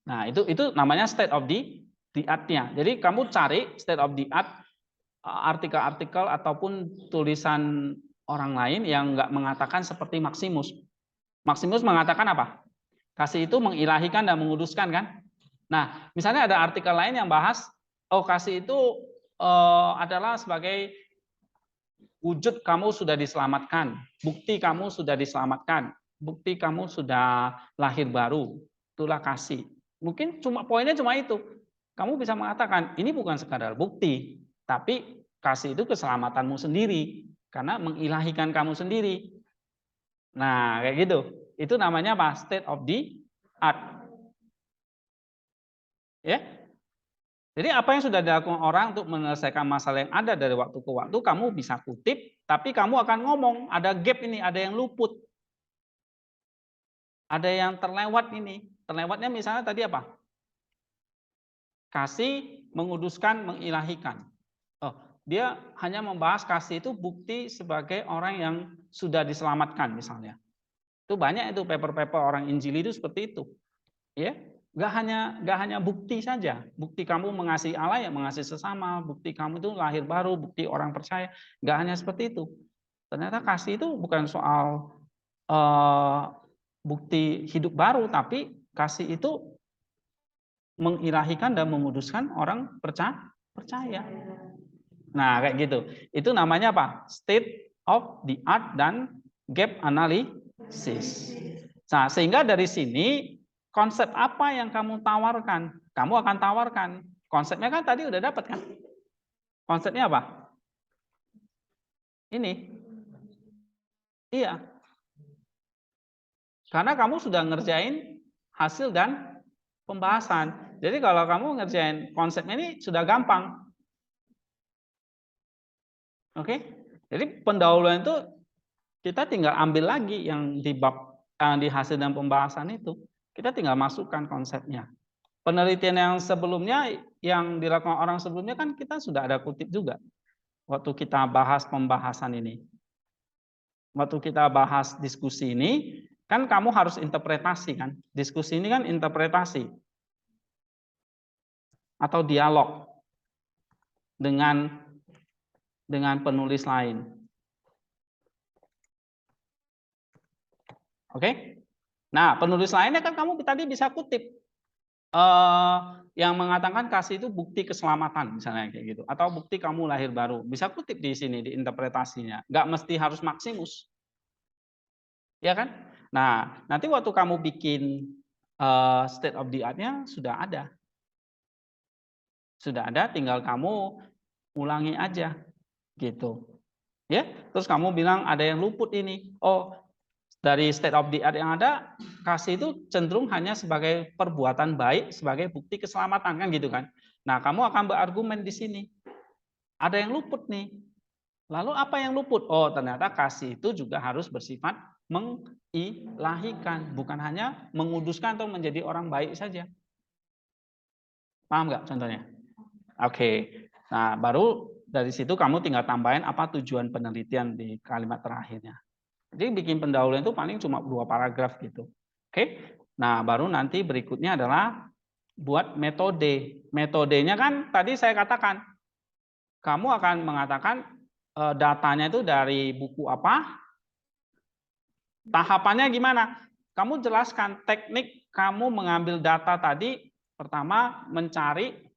Nah, itu namanya state of the art-nya. Jadi kamu cari state of the art artikel-artikel ataupun tulisan orang lain yang nggak mengatakan seperti Maximus. Maximus mengatakan apa? Kasih itu mengilahikan dan menguduskan kan? Nah, misalnya ada artikel lain yang bahas, kasih itu adalah sebagai wujud kamu sudah diselamatkan, bukti kamu sudah diselamatkan, bukti kamu sudah lahir baru, itulah kasih. Mungkin poinnya cuma itu. Kamu bisa mengatakan, ini bukan sekadar bukti, tapi kasih itu keselamatanmu sendiri, karena mengilahikan kamu sendiri. Nah, kayak gitu. Itu namanya apa? State of the art. Ya, jadi apa yang sudah dilakukan orang untuk menyelesaikan masalah yang ada dari waktu ke waktu, kamu bisa kutip, tapi kamu akan ngomong, ada gap ini, ada yang luput. Ada yang terlewat ini. Terlewatnya misalnya tadi apa? Kasih, menguduskan, mengilahikan. dia hanya membahas kasih itu bukti sebagai orang yang sudah diselamatkan misalnya. Itu banyak itu paper-paper orang Injili itu seperti itu. Ya, nggak hanya bukti saja. Bukti kamu mengasihi Allah ya mengasihi sesama, bukti kamu itu lahir baru, bukti orang percaya. Nggak hanya seperti itu. Ternyata kasih itu bukan soal bukti hidup baru, tapi kasih itu mengilahikan dan menguduskan orang percaya. Nah, kayak gitu. Itu namanya apa? State of the art dan gap analysis. Nah, sehingga dari sini konsep apa yang kamu tawarkan? Kamu akan tawarkan. Konsepnya kan tadi udah dapat kan? Konsepnya apa? Ini. Iya. Karena kamu sudah ngerjain hasil dan pembahasan. Jadi kalau kamu ngerjain konsepnya ini sudah gampang. Oke? Jadi pendahuluan itu kita tinggal ambil lagi yang di bab di hasil dan pembahasan itu. Kita tinggal masukkan konsepnya. Penelitian yang sebelumnya yang dilakukan orang sebelumnya kan kita sudah ada kutip juga waktu kita bahas pembahasan ini. Waktu kita bahas diskusi ini, kan kamu harus interpretasi kan. Diskusi ini kan interpretasi atau dialog dengan penulis lain. Oke? Nah, penulis lainnya kan kamu tadi bisa kutip yang mengatakan kasih itu bukti keselamatan misalnya kayak gitu, atau bukti kamu lahir baru. Bisa kutip di sini di interpretasinya. Nggak mesti harus Maximus. Ya kan? Nah, nanti waktu kamu bikin state of the art-nya sudah ada. Sudah ada, tinggal kamu ulangi aja gitu. Ya, terus kamu bilang ada yang luput ini. Oh, dari state of the art yang ada, kasih itu cenderung hanya sebagai perbuatan baik, sebagai bukti keselamatan kan gitu kan. Nah, kamu akan berargumen di sini. Ada yang luput nih. Lalu apa yang luput? Oh, ternyata kasih itu juga harus bersifat mengilahikan, bukan hanya menguduskan atau menjadi orang baik saja. Paham nggak contohnya? Oke. Nah, baru dari situ kamu tinggal tambahin apa tujuan penelitian di kalimat terakhirnya. Jadi bikin pendahuluan itu paling cuma 2 paragraf gitu. Oke. Nah, baru nanti berikutnya adalah buat metode. Metodenya kan tadi saya katakan, kamu akan mengatakan datanya itu dari buku apa, tahapannya gimana. Kamu jelaskan teknik kamu mengambil data tadi, pertama mencari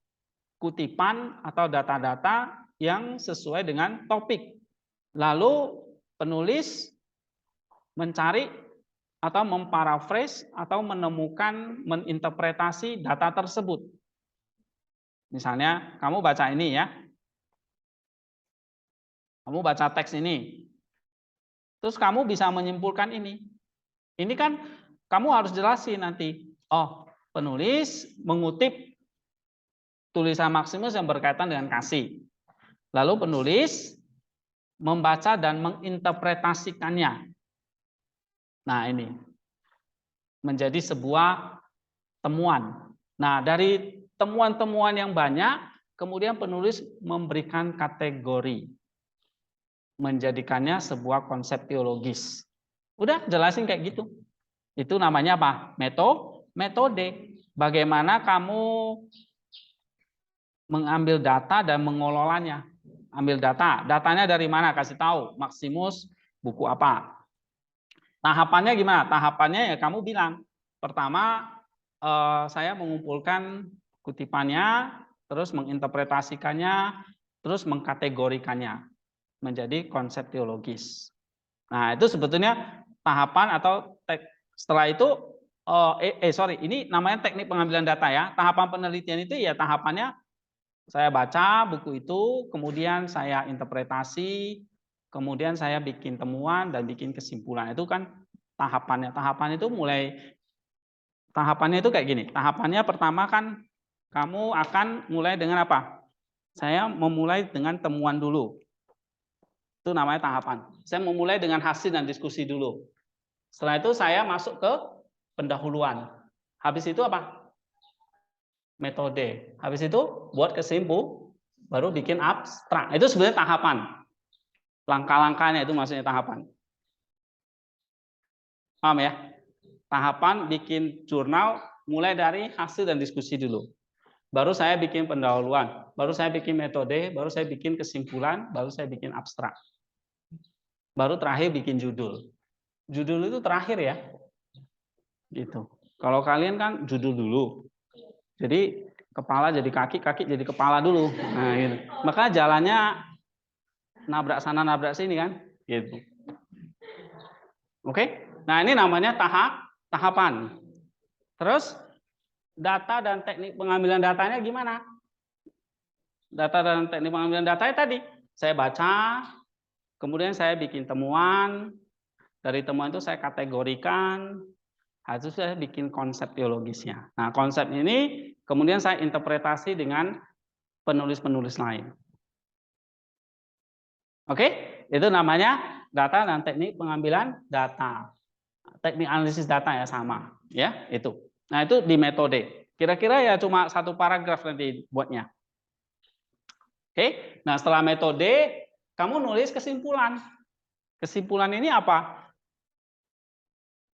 kutipan atau data-data yang sesuai dengan topik. Lalu penulis mencari atau memparaphrase atau menemukan, menginterpretasi data tersebut. Misalnya kamu baca ini ya. Kamu baca teks ini. Terus kamu bisa menyimpulkan ini. Ini kan kamu harus jelasin nanti. Oh, penulis mengutip tulisan Maximus yang berkaitan dengan kasih. Lalu penulis membaca dan menginterpretasikannya. Nah, ini menjadi sebuah temuan. Nah, dari temuan-temuan yang banyak, kemudian penulis memberikan kategori. Menjadikannya sebuah konsep teologis. Udah jelasin kayak gitu. Itu namanya apa? Metode. Bagaimana kamu mengambil data dan mengelolanya. Ambil data. Datanya dari mana? Kasih tahu. Maximus buku apa? Tahapannya gimana? Tahapannya ya kamu bilang. Pertama, saya mengumpulkan kutipannya, terus menginterpretasikannya, terus mengkategorikannya menjadi konsep teologis. Nah, itu sebetulnya tahapan atau setelah itu ini namanya teknik pengambilan data ya. Tahapan penelitian itu ya tahapannya saya baca buku itu, kemudian saya interpretasi, kemudian saya bikin temuan dan bikin kesimpulan. Itu kan tahapannya. Tahapannya itu kayak gini. Tahapannya pertama kan kamu akan mulai dengan apa? Saya memulai dengan temuan dulu. Itu namanya tahapan. Saya memulai dengan hasil dan diskusi dulu. Setelah itu saya masuk ke pendahuluan. Habis itu apa? Metode. Habis itu buat kesimpulan. baru bikin abstrak. Itu sebenarnya tahapan. Langkah-langkahnya itu maksudnya tahapan. Paham ya? Tahapan bikin jurnal mulai dari hasil dan diskusi dulu. Baru saya bikin pendahuluan, baru saya bikin metode, baru saya bikin kesimpulan, baru saya bikin abstrak. Baru terakhir bikin judul. Judul itu terakhir ya. Gitu. Kalau kalian kan judul dulu. Jadi kepala jadi kaki, kaki jadi kepala dulu. Nah, gitu. Maka jalannya nabrak sana nabrak sini kan, gitu. Oke? Nah, ini namanya tahapan. Terus data dan teknik pengambilan datanya gimana? Data dan teknik pengambilan datanya tadi saya baca, kemudian saya bikin temuan, dari temuan itu saya kategorikan, habis itu saya bikin konsep teologisnya. Nah, konsep ini kemudian saya interpretasi dengan penulis-penulis lain. Oke? Itu namanya data dan teknik pengambilan data. Teknik analisis data ya sama, ya, itu. Nah, itu di metode. Kira-kira ya cuma satu paragraf nanti buatnya. Oke? Nah, setelah metode kamu nulis kesimpulan. Kesimpulan ini apa?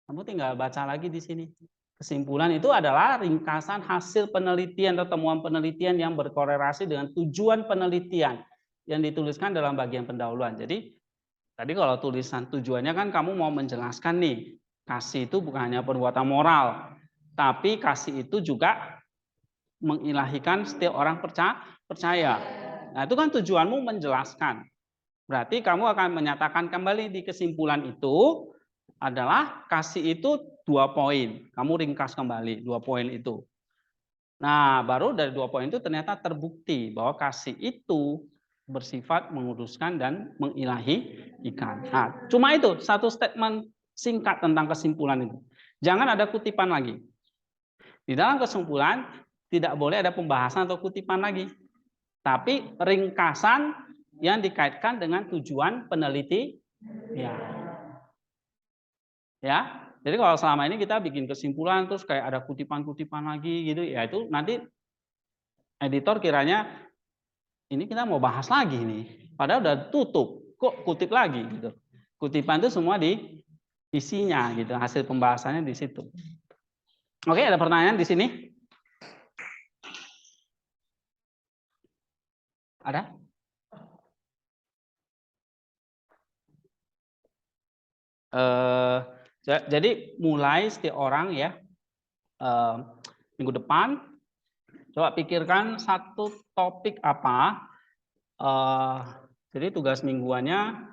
Kamu tinggal baca lagi di sini. Kesimpulan itu adalah ringkasan hasil penelitian atau temuan penelitian yang berkorelasi dengan tujuan penelitian yang dituliskan dalam bagian pendahuluan. Jadi tadi kalau tulisan tujuannya kan kamu mau menjelaskan nih, kasih itu bukan hanya perbuatan moral, tapi kasih itu juga mengilahikan setiap orang percaya. Nah, itu kan tujuanmu menjelaskan. Berarti kamu akan menyatakan kembali di kesimpulan itu adalah kasih itu 2 poin. Kamu ringkas kembali 2 poin itu. Nah, baru dari 2 poin itu ternyata terbukti bahwa kasih itu bersifat menguduskan dan mengilahikan. Nah, cuma itu satu statement singkat tentang kesimpulan itu. Jangan ada kutipan lagi. Di dalam kesimpulan tidak boleh ada pembahasan atau kutipan lagi. Tapi ringkasan yang dikaitkan dengan tujuan peneliti. Ya. Jadi kalau selama ini kita bikin kesimpulan terus kayak ada kutipan-kutipan lagi gitu, ya itu nanti editor kiranya ini kita mau bahas lagi nih. Padahal udah tutup, kok kutip lagi gitu. Kutipan itu semua di isinya gitu, hasil pembahasannya di situ. Oke, ada pertanyaan di sini? Ada? Jadi mulai setiap orang ya minggu depan coba pikirkan satu topik apa. Jadi tugas mingguannya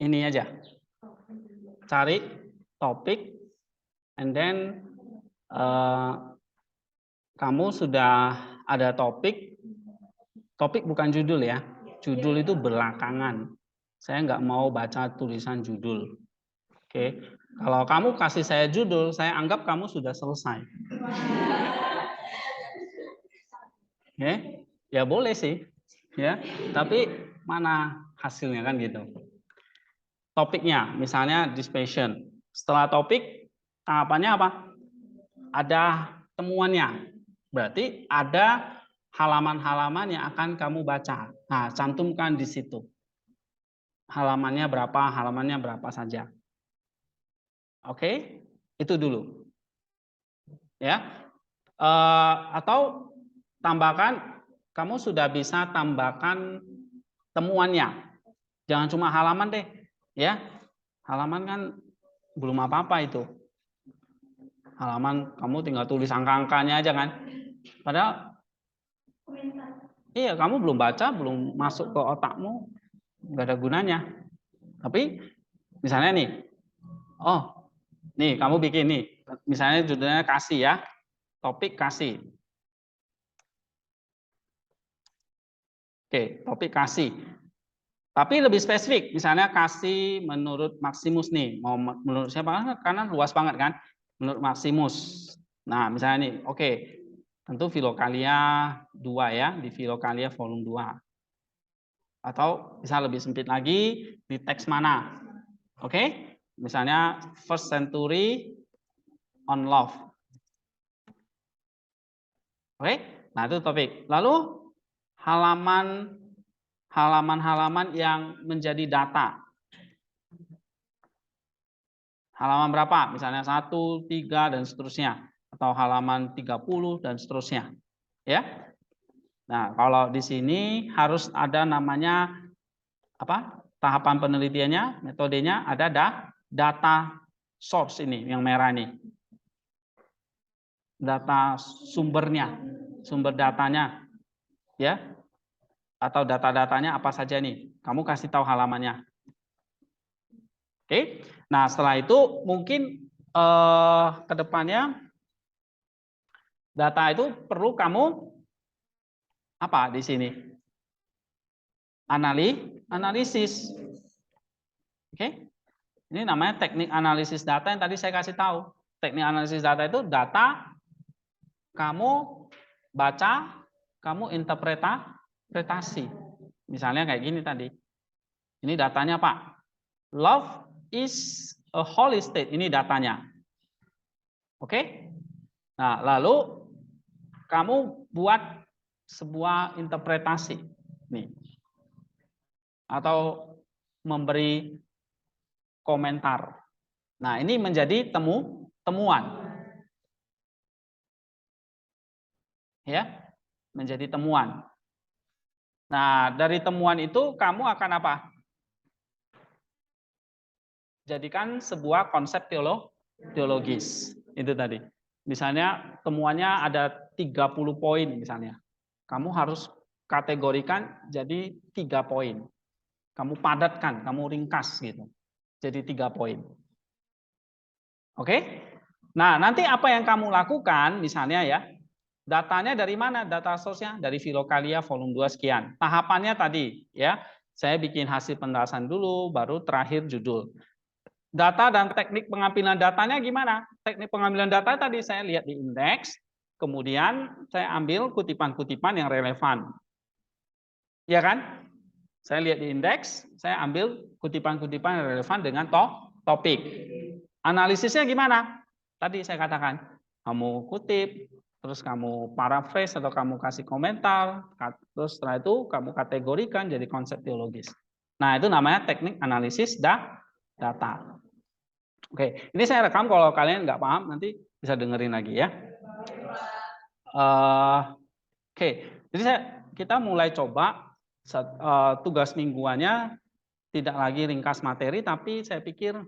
ini aja, cari topik, and then kamu sudah ada topik bukan judul ya, judul itu belakangan. Saya nggak mau baca tulisan judul. Oke, kalau kamu kasih saya judul, saya anggap kamu sudah selesai. Oke, ya boleh sih, ya. Tapi mana hasilnya kan gitu. Topiknya, misalnya dispassion. Setelah topik, tahapannya apa? Ada temuannya. Berarti ada halaman-halaman yang akan kamu baca. Nah, cantumkan di situ. Halamannya berapa saja. Oke, itu dulu. Ya. Atau tambahkan, kamu sudah bisa tambahkan temuannya. Jangan cuma halaman deh, ya. Halaman kan belum apa-apa itu. Halaman kamu tinggal tulis angka-angkanya aja kan. Padahal iya, kamu belum baca, belum masuk ke otakmu, nggak ada gunanya. Tapi misalnya nih, oh, nih kamu bikin nih, misalnya judulnya kasih ya, topik kasih. Oke, topik kasih. Tapi lebih spesifik, misalnya kasih menurut Maximus nih, mau menurut siapa? Karena luas banget kan, menurut Maximus. Nah, misalnya nih, oke, tentu Filokalia 2 ya, di Filokalia volume 2. Atau bisa lebih sempit lagi, di teks mana? Oke, misalnya First Century on Love. Oke, nah itu topik. Lalu halaman yang menjadi data. Halaman berapa? Misalnya 1, 3, dan seterusnya. Atau halaman 30 dan seterusnya. Ya. Nah, kalau di sini harus ada namanya apa? Tahapan penelitiannya, metodenya ada data source ini yang merah ini. Data sumbernya, sumber datanya. Ya. Atau data-datanya apa saja nih? Kamu kasih tahu halamannya. Oke. Nah, setelah itu mungkin ke depannya data itu perlu kamu apa di sini? Analisis. Oke. Ini namanya teknik analisis data yang tadi saya kasih tahu. Teknik analisis data itu data kamu baca, kamu interpretasi. Misalnya kayak gini tadi. Ini datanya, Pak. Love is a holy state. Ini datanya. Oke? Nah, lalu kamu buat sebuah interpretasi. Nih. Atau memberi komentar. Nah, ini menjadi temuan. Ya, menjadi temuan. Nah, dari temuan itu kamu akan apa? Jadikan sebuah konsep teologis. Itu tadi. Misalnya temuannya ada 30 poin misalnya. Kamu harus kategorikan jadi 3 poin. Kamu padatkan, kamu ringkas gitu. Jadi 3 poin. Oke? Nah, nanti apa yang kamu lakukan misalnya ya, datanya dari mana? Data source-nya dari Filokalia volume 2 sekian. Tahapannya tadi ya, saya bikin hasil penjelasan dulu, baru terakhir judul. Data dan teknik pengambilan datanya gimana? Teknik pengambilan data tadi saya lihat di indeks, kemudian saya ambil kutipan-kutipan yang relevan. Ya kan? Saya lihat di indeks, saya ambil kutipan-kutipan yang relevan dengan topik. Analisisnya gimana? Tadi saya katakan, kamu kutip, terus kamu paraphrase atau kamu kasih komentar, terus setelah itu kamu kategorikan jadi konsep teologis. Nah, itu namanya teknik analisis data. Oke, ini saya rekam kalau kalian nggak paham nanti bisa dengerin lagi ya. Oke, jadi kita mulai coba tugas mingguannya tidak lagi ringkas materi, tapi saya pikir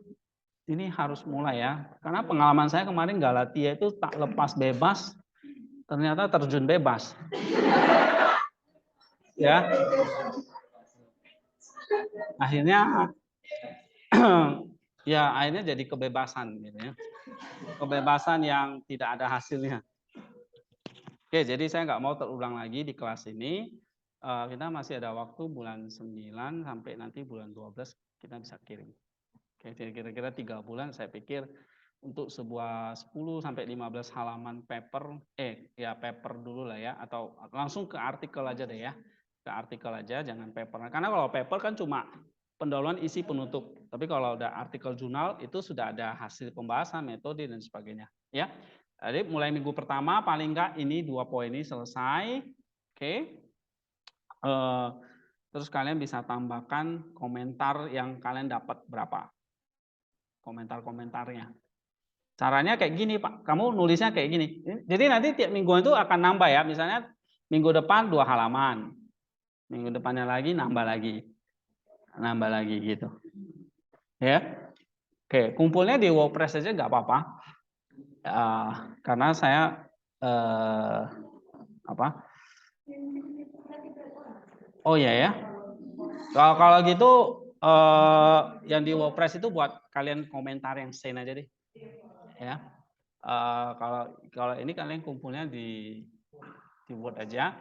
ini harus mulai ya. Karena pengalaman saya kemarin Galatia itu tak lepas bebas, ternyata terjun bebas. Ya. Akhirnya ya akhirnya jadi kebebasan gitu ya. Kebebasan yang tidak ada hasilnya. Oke, jadi saya nggak mau terulang lagi di kelas ini. Kita masih ada waktu bulan 9 sampai nanti bulan 12 kita bisa kirim. Oke, kira-kira 3 bulan saya pikir untuk sebuah 10 sampai 15 halaman paper, ya paper dulu lah ya, atau langsung ke artikel aja deh ya. Ke artikel aja, jangan paper. Karena kalau paper kan cuma pendahuluan isi penutup. Tapi kalau udah artikel jurnal itu sudah ada hasil pembahasan, metode dan sebagainya. Ya. Jadi mulai minggu pertama paling enggak ini 2 poin ini selesai. Oke. Terus kalian bisa tambahkan komentar yang kalian dapat berapa. Komentar-komentarnya. Caranya kayak gini, Pak. Kamu nulisnya kayak gini. Jadi nanti tiap minggu itu akan nambah ya. Misalnya minggu depan 2 halaman. Minggu depannya lagi nambah lagi. Nambah lagi gitu. Ya. Oke, kumpulnya di WordPress aja nggak apa-apa. Karena saya apa? Oh iya ya. Kalau gitu yang di WordPress itu buat kalian komentar yang sen aja deh. Ya. Kalau ini kalian kumpulnya di Word aja.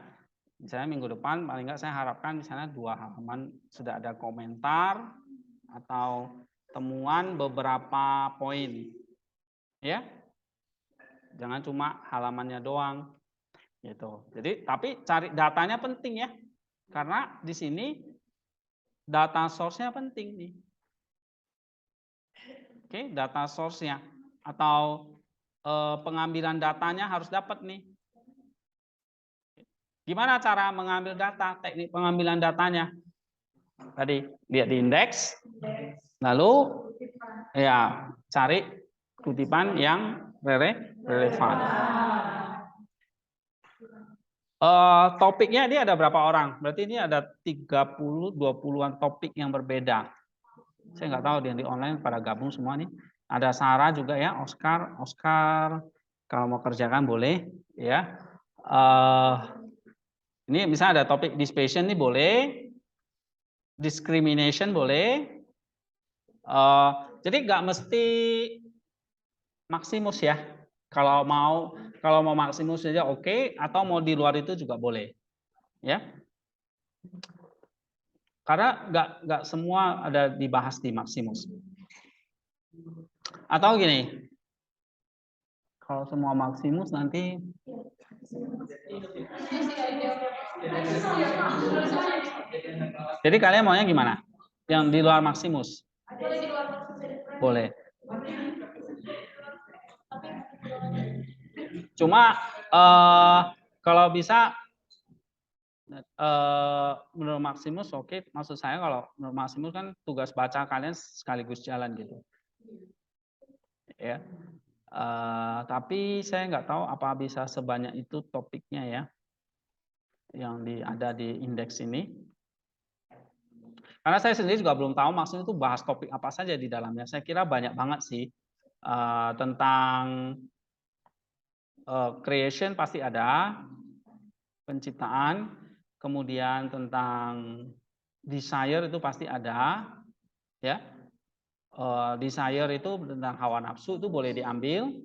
Misalnya minggu depan paling nggak saya harapkan misalnya 2 halaman sudah ada komentar atau temuan beberapa poin. Ya. Jangan cuma halamannya doang. Gitu. Jadi tapi cari datanya penting ya. Karena di sini data source-nya penting nih. Oke, data source-nya atau pengambilan datanya harus dapat nih. Gimana cara mengambil data, teknik pengambilan datanya? Tadi lihat di indeks, lalu ya cari kutipan yang relevan. Topiknya ini ada berapa orang? Berarti ini ada 20-an topik yang berbeda. Saya nggak tahu di online pada gabung semua nih. Ada Sarah juga ya, Oscar. Kalau mau kerjakan boleh ya. Ini misalnya ada topik dispersion nih boleh, discrimination boleh. Jadi nggak mesti Maximus ya. Kalau mau Maximus saja oke, atau mau di luar itu juga boleh. Ya. Karena nggak semua ada dibahas di Maximus. Atau gini, kalau semua Maximus nanti jadi kalian maunya gimana? Yang di luar Maximus? Boleh. Cuma kalau bisa menurut Maximus oke. Maksud saya kalau menurut Maximus kan tugas baca kalian sekaligus jalan gitu. Ya. Tapi saya nggak tahu apa bisa sebanyak itu topiknya ya yang ada di indeks ini. Karena saya sendiri juga belum tahu maksudnya itu bahas topik apa saja di dalamnya. Saya kira banyak banget sih tentang creation pasti ada, penciptaan, kemudian tentang desire itu pasti ada, ya. Desire itu tentang hawa nafsu itu boleh diambil.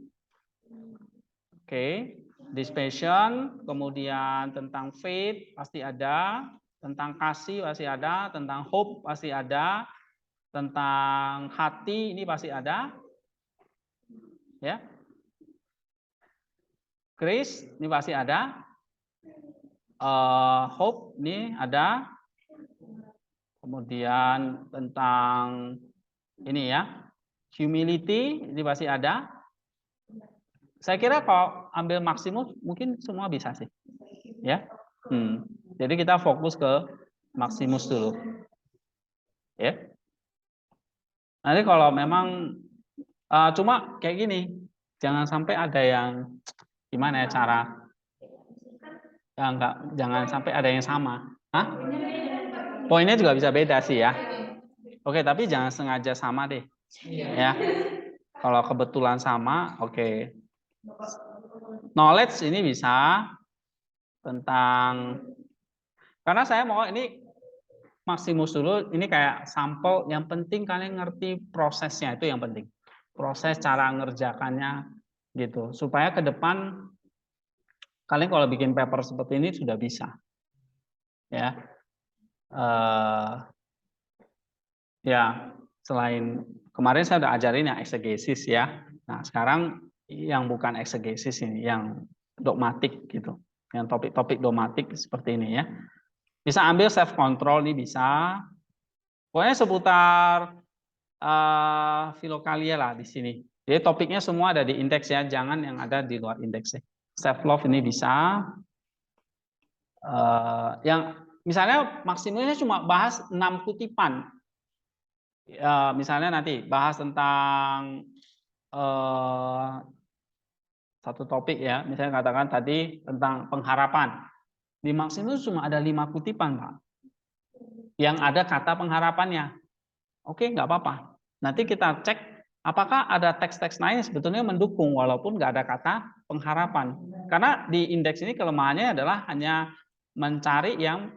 Oke. Dispassion, kemudian tentang faith pasti ada, tentang kasih pasti ada, tentang hope pasti ada, tentang hati ini pasti ada, ya. Grace ini pasti ada, hope ini ada, kemudian tentang ini ya, humility ini pasti ada. Saya kira kalau ambil Maximus mungkin semua bisa sih, ya. Jadi kita fokus ke Maximus dulu, ya. Nanti kalau memang cuma kayak gini, jangan sampai ada yang gimana ya cara, ya enggak, jangan sampai ada yang sama. Hah? Poinnya juga bisa beda sih ya. Oke, tapi jangan sengaja sama deh, ya. Kalau kebetulan sama, oke. Knowledge ini bisa tentang, karena saya mau ini Maximus dulu, ini kayak sampel, yang penting kalian ngerti prosesnya, itu yang penting. Proses cara ngerjakannya gitu. Supaya ke depan kalian kalau bikin paper seperti ini sudah bisa. Ya. Ya, selain kemarin saya udah ajarin yang eksegesis ya. Nah, sekarang yang bukan eksegesis ini, yang dogmatik gitu. Yang topik-topik dogmatik seperti ini ya. Bisa ambil self control nih bisa. Pokoknya seputar filokalia lah di sini. Jadi topiknya semua ada di indeks ya, jangan yang ada di luar indeks ya. Self love ini bisa. Yang misalnya maksimalnya cuma bahas 6 kutipan. Misalnya nanti bahas tentang satu topik ya, misalnya katakan tadi tentang pengharapan. Di Maximus cuma ada 5 kutipan, Pak. Yang ada kata pengharapannya. Oke, nggak apa-apa. Nanti kita cek apakah ada teks-teks lain yang sebetulnya mendukung walaupun nggak ada kata pengharapan. Karena di indeks ini kelemahannya adalah hanya mencari yang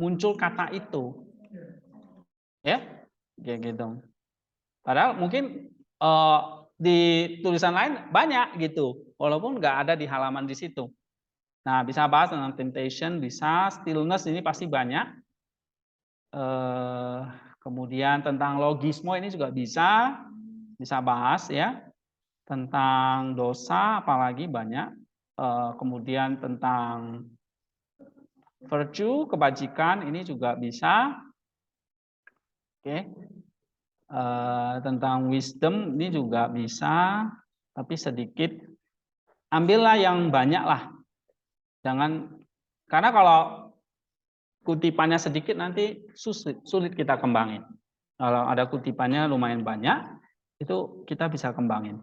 muncul kata itu. Ya, kayak gitu. Padahal mungkin di tulisan lain banyak gitu, walaupun nggak ada di halaman di situ. Nah, bisa bahas tentang temptation, bisa stillness ini pasti banyak. Kemudian tentang logismo ini juga bisa bahas ya. Tentang dosa apalagi banyak. Kemudian tentang virtue, kebajikan ini juga bisa. Oke. Tentang wisdom ini juga bisa, tapi sedikit. Ambillah yang banyak lah, jangan Karena kalau kutipannya sedikit nanti sulit kita kembangin. Kalau ada kutipannya lumayan banyak, itu kita bisa kembangin.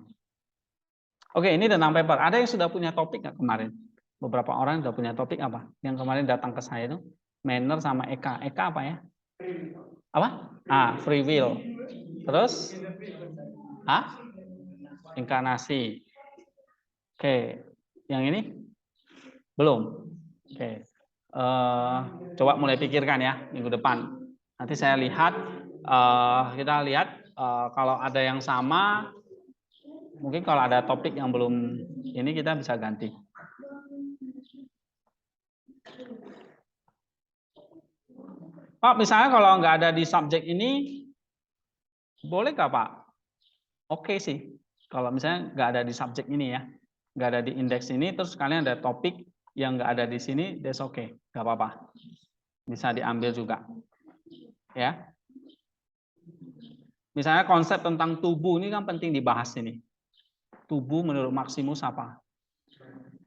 Oke, ini tentang paper. Ada yang sudah punya topik nggak kemarin? Beberapa orang sudah punya topik apa? Yang kemarin datang ke saya itu, Manner sama Eka. Eka apa ya? Apa? Free will. Terus? Inkarnasi. Oke, yang ini? Belum. Oke. Coba mulai pikirkan ya minggu depan. Nanti saya lihat, kita lihat kalau ada yang sama, mungkin kalau ada topik yang belum ini kita bisa ganti. Pak, misalnya kalau nggak ada di subjek ini, boleh nggak Pak? Oke sih. Kalau misalnya nggak ada di subjek ini ya, nggak ada di indeks ini, terus kalian ada topik yang nggak ada di sini, that's okay, nggak apa-apa. Bisa diambil juga. Ya. Misalnya konsep tentang tubuh ini kan penting dibahas ini. Tubuh menurut Maximus apa?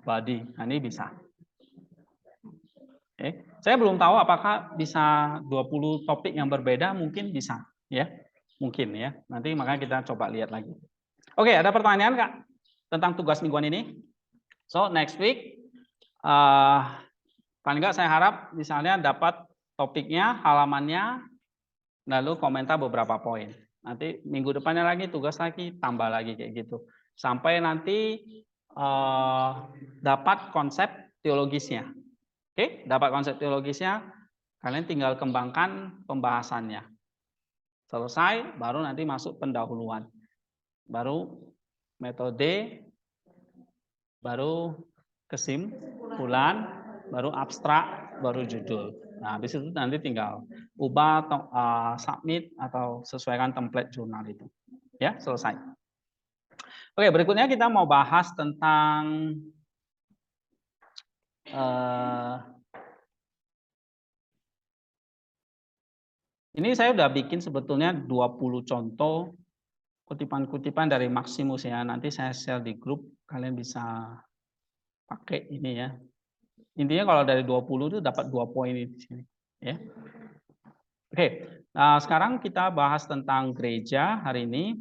Body. Nah, ini bisa. Saya belum tahu apakah bisa 20 topik yang berbeda, mungkin bisa ya. Mungkin ya. Nanti makanya kita coba lihat lagi. Oke, ada pertanyaan Kak tentang tugas mingguan ini? So, next week paling enggak saya harap misalnya dapat topiknya, halamannya, lalu komentar beberapa poin. Nanti minggu depannya lagi tugas lagi, tambah lagi kayak gitu. Sampai nanti dapat konsep teologisnya. Oke, dapat konsep teologisnya, kalian tinggal kembangkan pembahasannya. Selesai, baru nanti masuk pendahuluan. Baru metode, baru kesimpulan, baru abstrak, baru judul. Nah, habis itu nanti tinggal ubah atau submit atau sesuaikan template jurnal itu. Ya, selesai. Oke, berikutnya kita mau bahas tentang ini saya udah bikin sebetulnya 20 contoh kutipan-kutipan dari Maximus ya. Nanti saya share di grup, kalian bisa pakai ini ya. Intinya kalau dari 20 itu dapat 2 poin di sini ya. Oke. Nah, sekarang kita bahas tentang gereja hari ini.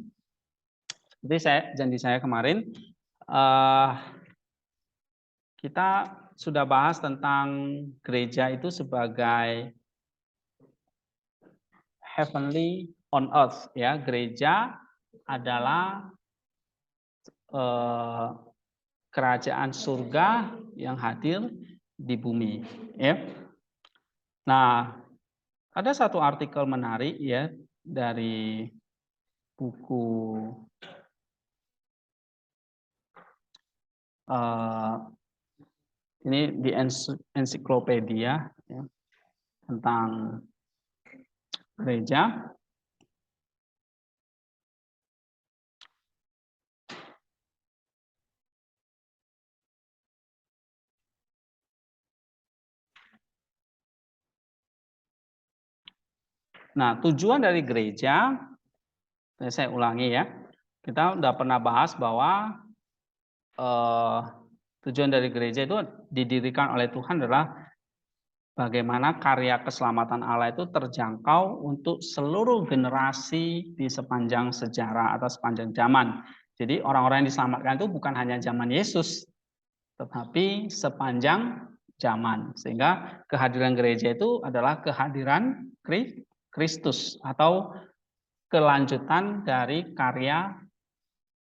Seperti janji saya kemarin, kita sudah bahas tentang gereja itu sebagai heavenly on earth ya. Gereja adalah kerajaan surga yang hadir di bumi ya. Nah, ada satu artikel menarik ya dari buku ini di ensiklopedia ya, tentang gereja. Nah, tujuan dari gereja, saya ulangi ya, kita udah pernah bahas bahwa tujuan dari gereja itu didirikan oleh Tuhan adalah bagaimana karya keselamatan Allah itu terjangkau untuk seluruh generasi di sepanjang sejarah atau sepanjang zaman. Jadi orang-orang yang diselamatkan itu bukan hanya zaman Yesus, tetapi sepanjang zaman. Sehingga kehadiran gereja itu adalah kehadiran Kristus atau kelanjutan dari karya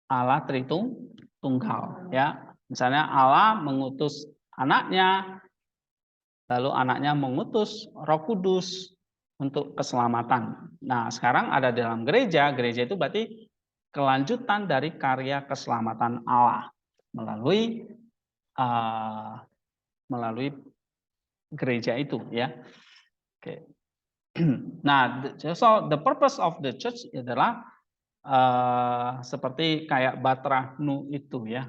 Allah Tritunggal. Ya, misalnya Allah mengutus anaknya, lalu anaknya mengutus Roh Kudus untuk keselamatan. Nah, sekarang ada dalam gereja. Gereja itu berarti kelanjutan dari karya keselamatan Allah melalui gereja itu ya. Oke. Nah, so the purpose of the church adalah seperti kayak Batra Nuh itu ya,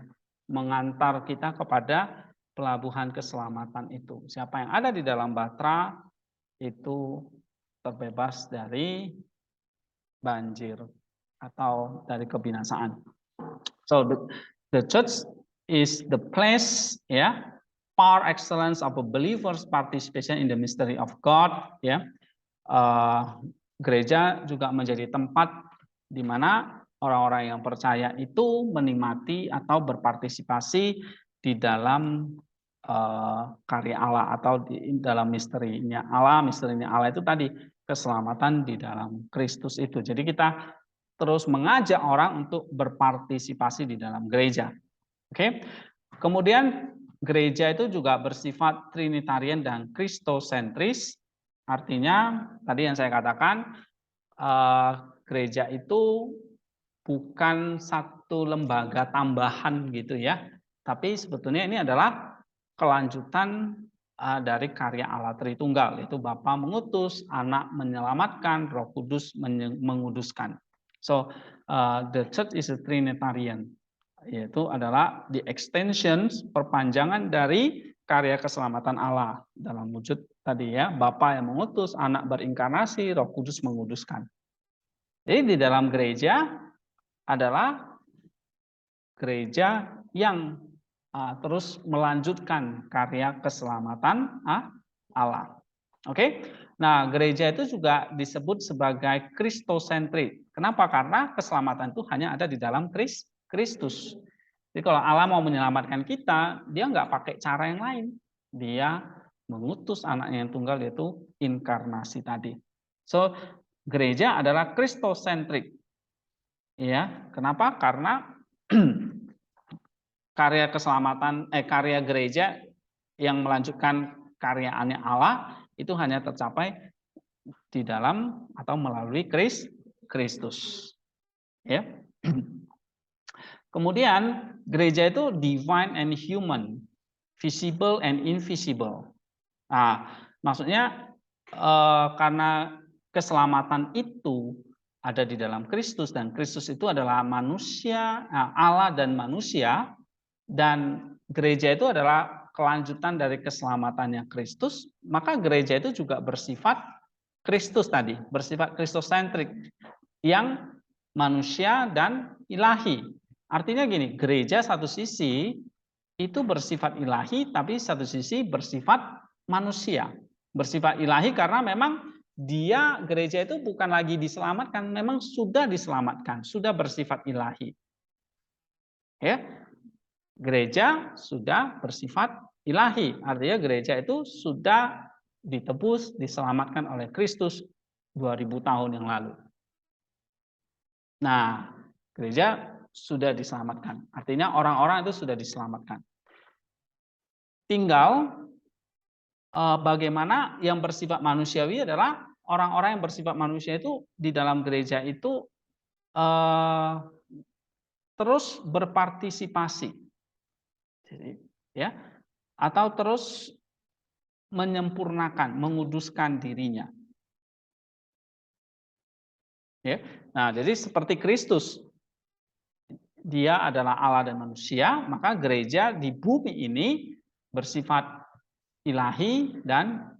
mengantar kita kepada pelabuhan keselamatan itu. Siapa yang ada di dalam Batra itu terbebas dari banjir atau dari kebinasaan. So the church is the place ya, par excellence of a believer's participation in the mystery of God, ya. Gereja juga menjadi tempat di mana orang-orang yang percaya itu menikmati atau berpartisipasi di dalam karya Allah atau di dalam misterinya Allah. Misterinya Allah itu tadi keselamatan di dalam Kristus itu. Jadi kita terus mengajak orang untuk berpartisipasi di dalam gereja. Oke. Kemudian gereja itu juga bersifat trinitarian dan kristosentris. Artinya tadi yang saya katakan gereja itu bukan satu lembaga tambahan gitu ya. Tapi sebetulnya ini adalah kelanjutan dari karya Allah Tritunggal, yaitu Bapa mengutus, Anak menyelamatkan, Roh Kudus menguduskan. So the church is a trinitarian, yaitu adalah the extensions, perpanjangan dari karya keselamatan Allah dalam wujud tadi ya, Bapa yang mengutus, Anak berinkarnasi, Roh Kudus menguduskan. Jadi di dalam gereja adalah gereja yang terus melanjutkan karya keselamatan Allah. Oke. Nah, gereja itu juga disebut sebagai kristosentrik. Kenapa? Karena keselamatan itu hanya ada di dalam Kristus. Jadi kalau Allah mau menyelamatkan kita, dia nggak pakai cara yang lain. Dia mengutus anaknya yang tunggal, yaitu inkarnasi tadi. So, gereja adalah kristosentrik. Ya, kenapa? Karena karya keselamatan, karya gereja yang melanjutkan karyaannya Allah itu hanya tercapai di dalam atau melalui Kristus. Ya. Kemudian gereja itu divine and human, visible and invisible. Nah, maksudnya karena keselamatan itu ada di dalam Kristus dan Kristus itu adalah manusia, Allah dan manusia, dan gereja itu adalah kelanjutan dari keselamatannya Kristus, maka gereja itu juga bersifat Kristus tadi, bersifat kristosentrik, yang manusia dan ilahi. Artinya gini, gereja satu sisi itu bersifat ilahi, tapi satu sisi bersifat manusia. Bersifat ilahi karena memang dia, gereja itu bukan lagi diselamatkan, memang sudah diselamatkan, sudah bersifat ilahi. Ya, gereja sudah bersifat ilahi, artinya gereja itu sudah ditebus, diselamatkan oleh Kristus 2000 tahun yang lalu. Nah, gereja sudah diselamatkan, artinya orang-orang itu sudah diselamatkan. Tinggal bagaimana yang bersifat manusiawi adalah orang-orang yang bersifat manusia itu di dalam gereja itu terus berpartisipasi, jadi, ya, atau terus menyempurnakan, menguduskan dirinya. Ya. Nah, jadi seperti Kristus, dia adalah Allah dan manusia, maka gereja di bumi ini bersifat ilahi dan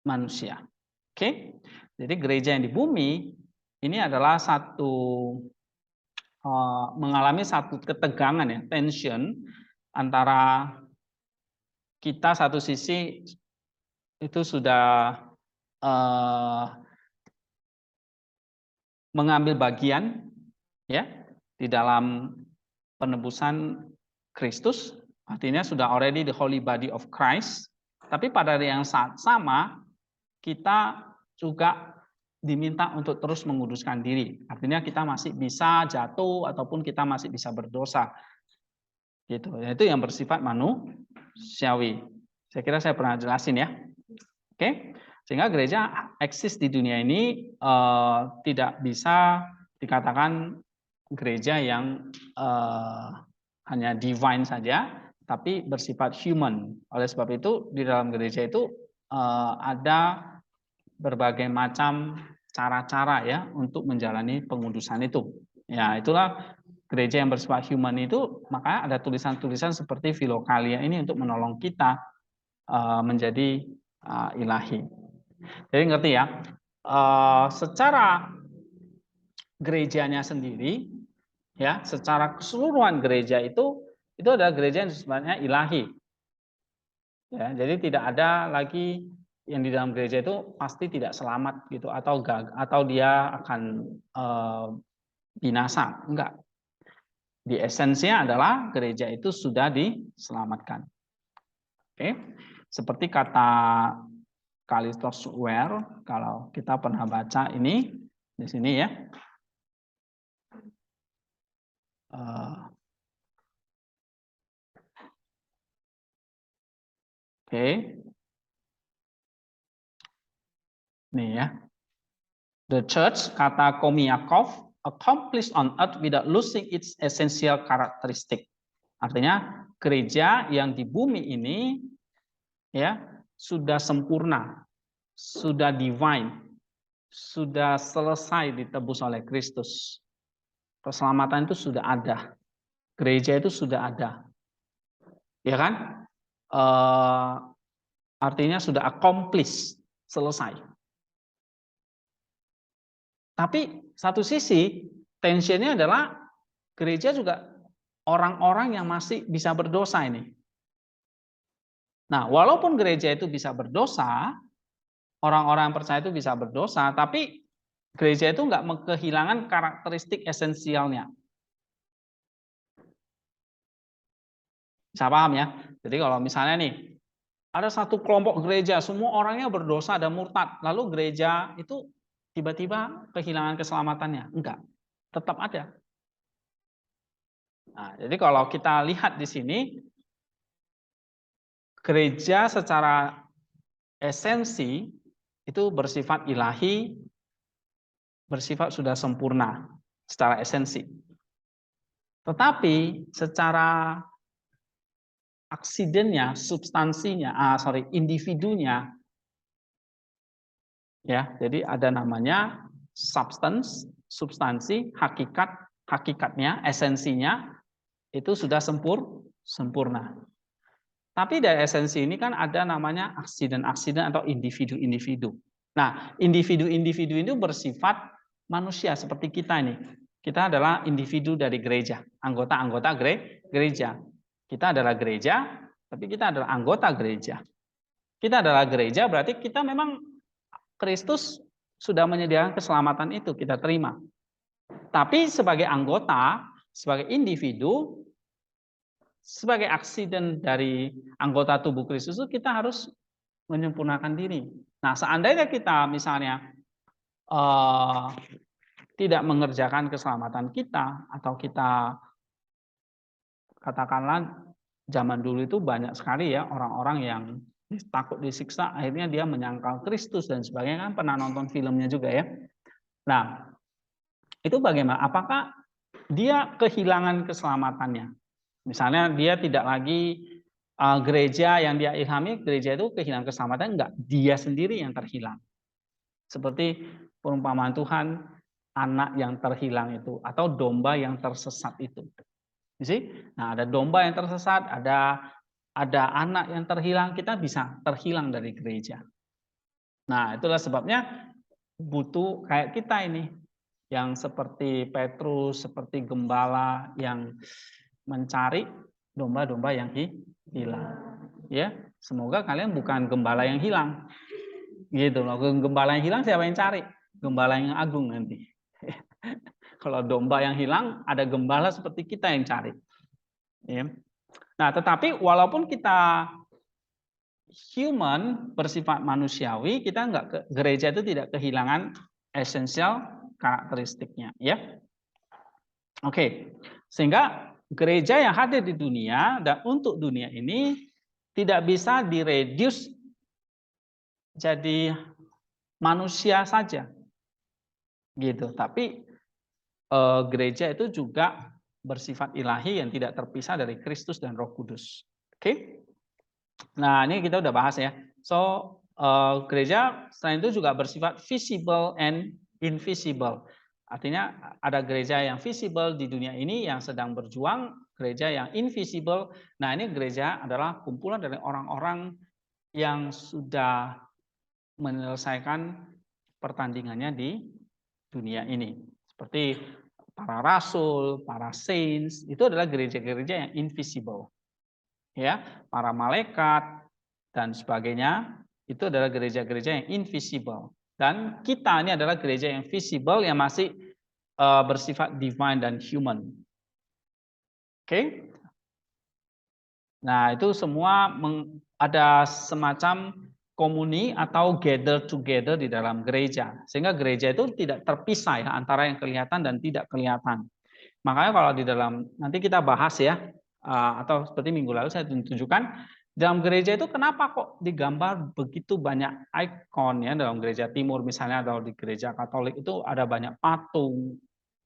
manusia. Oke, jadi gereja yang di bumi ini adalah mengalami satu ketegangan ya, tension antara kita satu sisi itu sudah mengambil bagian ya di dalam penebusan Kristus, artinya sudah already the holy body of Christ. Tapi pada yang saat sama kita juga diminta untuk terus menguduskan diri. Artinya kita masih bisa jatuh ataupun kita masih bisa berdosa. Gitu. Itu yang bersifat manusiawi. Saya kira saya pernah jelasin ya. Oke. Sehingga gereja eksis di dunia ini tidak bisa dikatakan gereja yang hanya divine saja, tapi bersifat human. Oleh sebab itu di dalam gereja itu ada berbagai macam cara-cara ya untuk menjalani pengudusan itu. Ya, itulah gereja yang bersifat human itu, makanya ada tulisan-tulisan seperti Filokalia ini untuk menolong kita menjadi ilahi. Jadi ngerti ya, secara gerejanya sendiri, ya, secara keseluruhan gereja itu adalah gereja yang sebenarnya ilahi. Ya, jadi tidak ada lagi yang di dalam gereja itu pasti tidak selamat gitu atau dia akan binasa. Enggak. Di esensinya adalah gereja itu sudah diselamatkan. Oke. Seperti kata Kalistos Ware, kalau kita pernah baca ini di sini ya. Oke. Nih ya. The church, kata Komiakov, accomplished on earth without losing its essential characteristic. Artinya gereja yang di bumi ini ya sudah sempurna, sudah divine, sudah selesai ditebus oleh Kristus. Keselamatan itu sudah ada. Gereja itu sudah ada. Ya kan? Artinya sudah accomplish, selesai. Tapi satu sisi tensionnya adalah gereja juga orang-orang yang masih bisa berdosa ini. Nah, walaupun gereja itu bisa berdosa, orang-orang yang percaya itu bisa berdosa, tapi gereja itu nggak kehilangan karakteristik esensialnya. Bisa paham ya? Jadi kalau misalnya nih, ada satu kelompok gereja, semua orangnya berdosa dan murtad, lalu gereja itu tiba-tiba kehilangan keselamatannya. Enggak, tetap ada. Nah, jadi kalau kita lihat di sini, gereja secara esensi itu bersifat ilahi, bersifat sudah sempurna secara esensi. Tetapi secara aksidennya, substansinya, individunya, ya, jadi ada namanya substance, substansi, hakikatnya, esensinya itu sudah sempurna. Tapi dari esensi ini kan ada namanya aksiden-aksiden atau individu-individu. Nah, individu-individu itu bersifat manusia seperti kita ini. Kita adalah individu dari gereja, anggota-anggota gereja. Kita adalah gereja, tapi kita adalah anggota gereja. Kita adalah gereja berarti kita memang Kristus sudah menyediakan keselamatan itu, kita terima. Tapi sebagai anggota, sebagai individu, sebagai aksiden dari anggota tubuh Kristus itu kita harus menyempurnakan diri. Nah, seandainya kita misalnya tidak mengerjakan keselamatan kita, atau kita katakanlah zaman dulu itu banyak sekali ya orang-orang yang takut disiksa, akhirnya dia menyangkal Kristus dan sebagainya, kan pernah nonton filmnya juga ya. Nah, itu bagaimana? Apakah dia kehilangan keselamatannya? Misalnya dia tidak lagi gereja yang dia ilhami, gereja itu kehilangan keselamatan, enggak, dia sendiri yang terhilang. Seperti perumpamaan Tuhan, anak yang terhilang itu, atau domba yang tersesat itu. Nah, ada domba yang tersesat, ada anak yang terhilang, kita bisa terhilang dari gereja. Nah, itulah sebabnya butuh kayak kita ini, yang seperti Petrus, seperti gembala yang mencari domba-domba yang hilang. Ya, semoga kalian bukan gembala yang hilang. Gitu loh. Gembala yang hilang siapa yang cari? Gembala yang agung nanti. Kalau domba yang hilang, ada gembala seperti kita yang cari. Ya. Nah, tetapi walaupun kita human, bersifat manusiawi, kita gereja itu tidak kehilangan esensial karakteristiknya, ya. Oke. Sehingga gereja yang hadir di dunia dan untuk dunia ini tidak bisa direduce jadi manusia saja. Gitu. Tapi gereja itu juga bersifat ilahi yang tidak terpisah dari Kristus dan Roh Kudus. Oke. Nah, ini kita udah bahas ya. So, gereja selain itu juga bersifat visible and invisible. Artinya ada gereja yang visible di dunia ini yang sedang berjuang, gereja yang invisible. Nah, ini gereja adalah kumpulan dari orang-orang yang sudah menyelesaikan pertandingannya di dunia ini. Seperti para rasul, para saints, itu adalah gereja-gereja yang invisible. Ya, para malaikat, dan sebagainya, itu adalah gereja-gereja yang invisible. Dan kita ini adalah gereja yang visible yang masih bersifat divine dan human. Oke? Nah, itu semua ada semacam komuni atau gather together di dalam gereja. Sehingga gereja itu tidak terpisah ya antara yang kelihatan dan tidak kelihatan. Makanya kalau di dalam, nanti kita bahas ya, atau seperti minggu lalu saya tunjukkan, dalam gereja itu kenapa kok digambar begitu banyak ikon ya, dalam gereja timur misalnya atau di gereja Katolik itu ada banyak patung,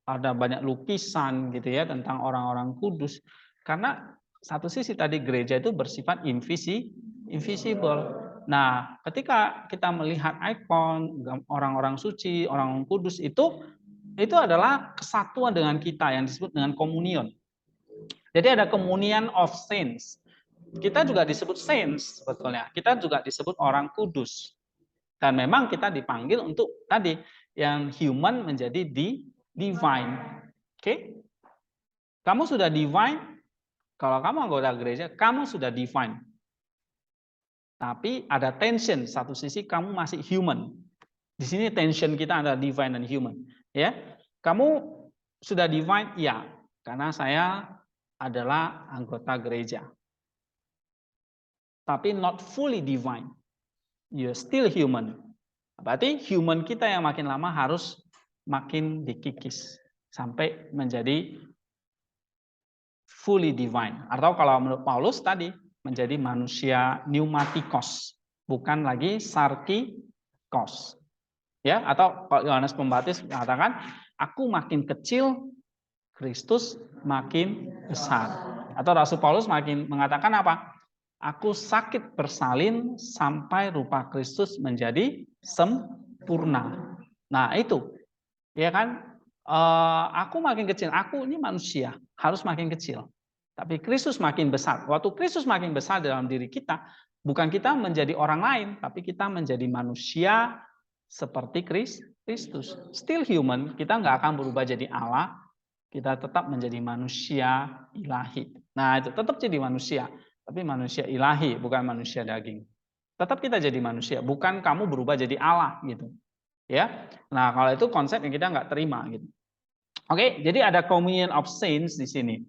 ada banyak lukisan gitu ya tentang orang-orang kudus. Karena satu sisi tadi gereja itu bersifat invisible. Nah, ketika kita melihat ikon orang-orang suci, orang kudus itu adalah kesatuan dengan kita yang disebut dengan komunion. Jadi ada communion of saints. Kita juga disebut saints sebetulnya. Kita juga disebut orang kudus. Dan memang kita dipanggil untuk tadi yang human menjadi divine. Oke? Kamu sudah divine. Kalau kamu anggota gereja, kamu sudah divine. Tapi ada tension, satu sisi kamu masih human. Di sini tension kita adalah divine dan human. Ya, kamu sudah divine, ya, karena saya adalah anggota gereja. Tapi not fully divine. You're still human. Berarti human kita yang makin lama harus makin dikikis sampai menjadi fully divine. Atau kalau menurut Paulus tadi menjadi manusia pneumatikos, bukan lagi sarkikos. Ya, atau Yohanes Pembaptis mengatakan, aku makin kecil, Kristus makin besar. Atau Rasul Paulus makin mengatakan apa? Aku sakit bersalin sampai rupa Kristus menjadi sempurna. Nah, itu. Ya kan? Aku makin kecil, aku ini manusia, harus makin kecil. Tapi Kristus makin besar. Waktu Kristus makin besar dalam diri kita, bukan kita menjadi orang lain, tapi kita menjadi manusia seperti Kristus. Still human, kita nggak akan berubah jadi Allah, kita tetap menjadi manusia ilahi. Nah, itu tetap jadi manusia, tapi manusia ilahi, bukan manusia daging. Tetap kita jadi manusia, bukan kamu berubah jadi Allah gitu. Ya. Nah, kalau itu konsep yang kita nggak terima gitu. Oke, jadi ada communion of saints di sini.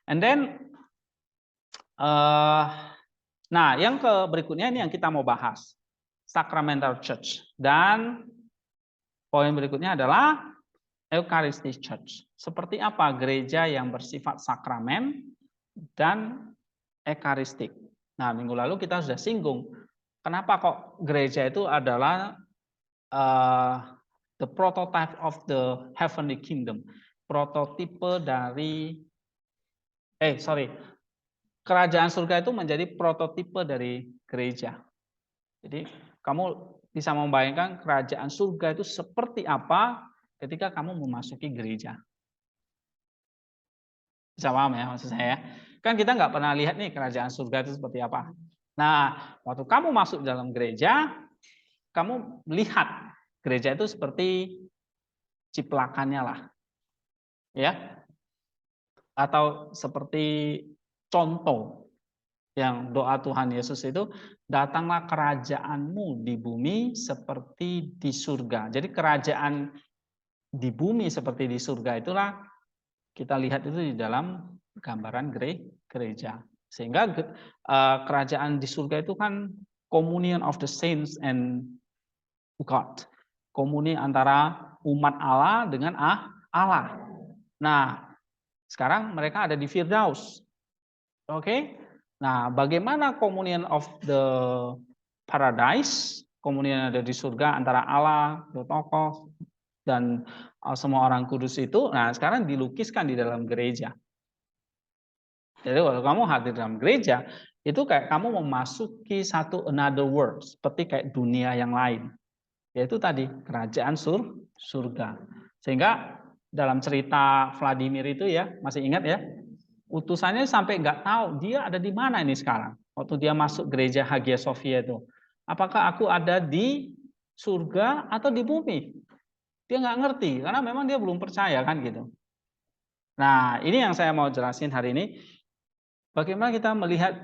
And then nah, yang berikutnya ini yang kita mau bahas. Sacramental Church. Dan poin berikutnya adalah Eucharistic Church. Seperti apa gereja yang bersifat sakramen dan ekaristik. Nah, minggu lalu kita sudah singgung. Kenapa kok gereja itu adalah the prototype of the heavenly kingdom. Prototipe dari kerajaan surga itu menjadi prototipe dari gereja. Jadi kamu bisa membayangkan kerajaan surga itu seperti apa ketika kamu memasuki gereja. Bisa paham ya maksud saya? Kan kita nggak pernah lihat nih kerajaan surga itu seperti apa. Nah, waktu kamu masuk dalam gereja, kamu melihat gereja itu seperti ciplakannya lah. Ya. Atau seperti contoh yang doa Tuhan Yesus itu, datanglah kerajaanmu di bumi seperti di surga. Jadi kerajaan di bumi seperti di surga itulah kita lihat itu di dalam gambaran gereja. Sehingga kerajaan di surga itu kan communion of the saints and God. Komuni antara umat Allah dengan Allah. Nah, sekarang mereka ada di Firdaus. Oke. Nah, bagaimana communion of the paradise, communion ada di surga antara Allah, tokoh dan semua orang kudus itu, nah sekarang dilukiskan di dalam gereja. Jadi kalau kamu hadir dalam gereja, itu kayak kamu memasuki satu another world, seperti kayak dunia yang lain. Yaitu tadi kerajaan surga. Sehingga dalam cerita Vladimir itu ya, masih ingat ya, utusannya sampai nggak tahu dia ada di mana ini sekarang. Waktu dia masuk gereja Hagia Sophia itu, apakah aku ada di surga atau di bumi? Dia nggak ngerti karena memang dia belum percaya kan gitu. Nah, ini yang saya mau jelasin hari ini. Bagaimana kita melihat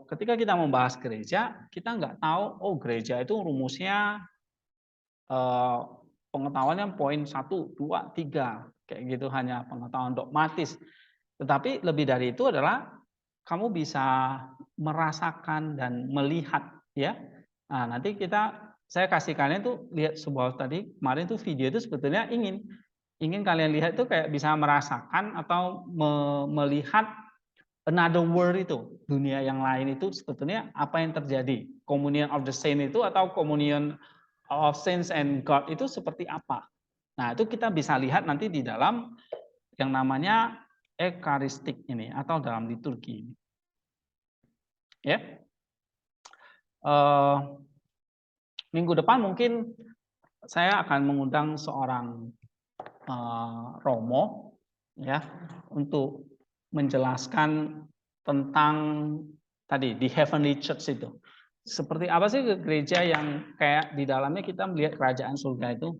ketika kita membahas gereja, kita nggak tahu, oh gereja itu rumusnya pengetahuannya poin 1, 2, 3, kayak gitu, hanya pengetahuan dogmatis. Tetapi lebih dari itu adalah kamu bisa merasakan dan melihat, ya. Nah, nanti saya kasih kalian tuh lihat sebuah tadi kemarin tuh video itu sebetulnya ingin kalian lihat itu kayak bisa merasakan atau melihat another world itu, dunia yang lain itu sebetulnya apa yang terjadi. Communion of the Saint itu atau communion of Saints and God itu seperti apa. Nah, itu kita bisa lihat nanti di dalam yang namanya Ekaristik ini atau dalam liturgi ini. Ya. Minggu depan mungkin saya akan mengundang seorang Romo, ya, untuk menjelaskan tentang tadi di Heavenly Church itu. Seperti apa sih gereja yang kayak di dalamnya kita melihat kerajaan surga itu?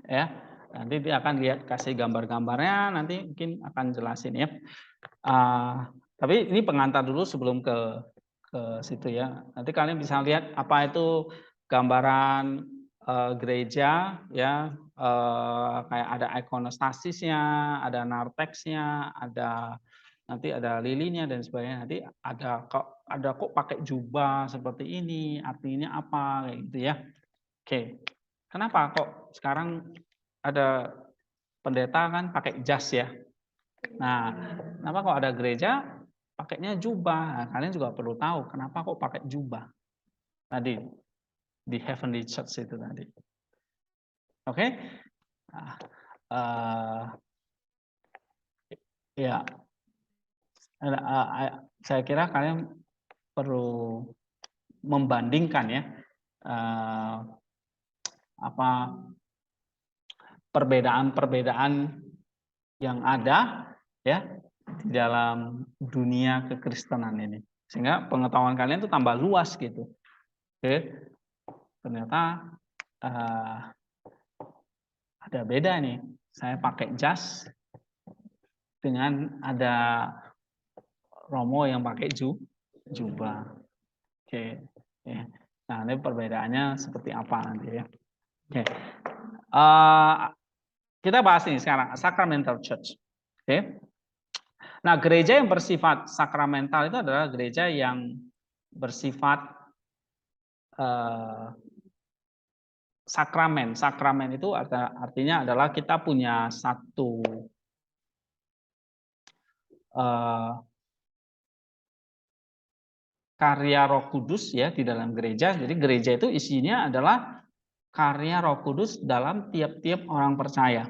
Ya, nanti dia akan lihat, kasih gambar-gambarnya, nanti mungkin akan jelasin ya. Tapi ini pengantar dulu sebelum ke situ ya. Nanti kalian bisa lihat apa itu gambaran gereja ya, kayak ada ikonostasisnya, ada narteksnya, nanti ada lilinya dan sebagainya. Nanti ada kok pakai jubah seperti ini, artinya apa kayak gitu ya. Oke. Kenapa kok sekarang ada pendeta kan pakai jas ya? Nah, kenapa kok ada gereja pakainya jubah? Nah, kalian juga perlu tahu kenapa kok pakai jubah. Tadi di Heavenly Church itu tadi. Oke? Ya, saya kira kalian perlu membandingkan ya perbedaan-perbedaan yang ada ya di dalam dunia kekristenan ini, sehingga pengetahuan kalian itu tambah luas gitu. Oke, ternyata ada beda nih. Saya pakai jas dengan ada Romo yang pakai jubah. Oke, ya. Nah ini perbedaannya seperti apa nanti ya. Oke. Kita bahas ini sekarang, Sacramental Church. Oke. Nah, gereja yang bersifat sakramental itu adalah gereja yang bersifat sakramen. Sakramen itu artinya adalah kita punya satu karya Roh Kudus ya di dalam gereja. Jadi gereja itu isinya adalah karya Roh Kudus dalam tiap-tiap orang percaya.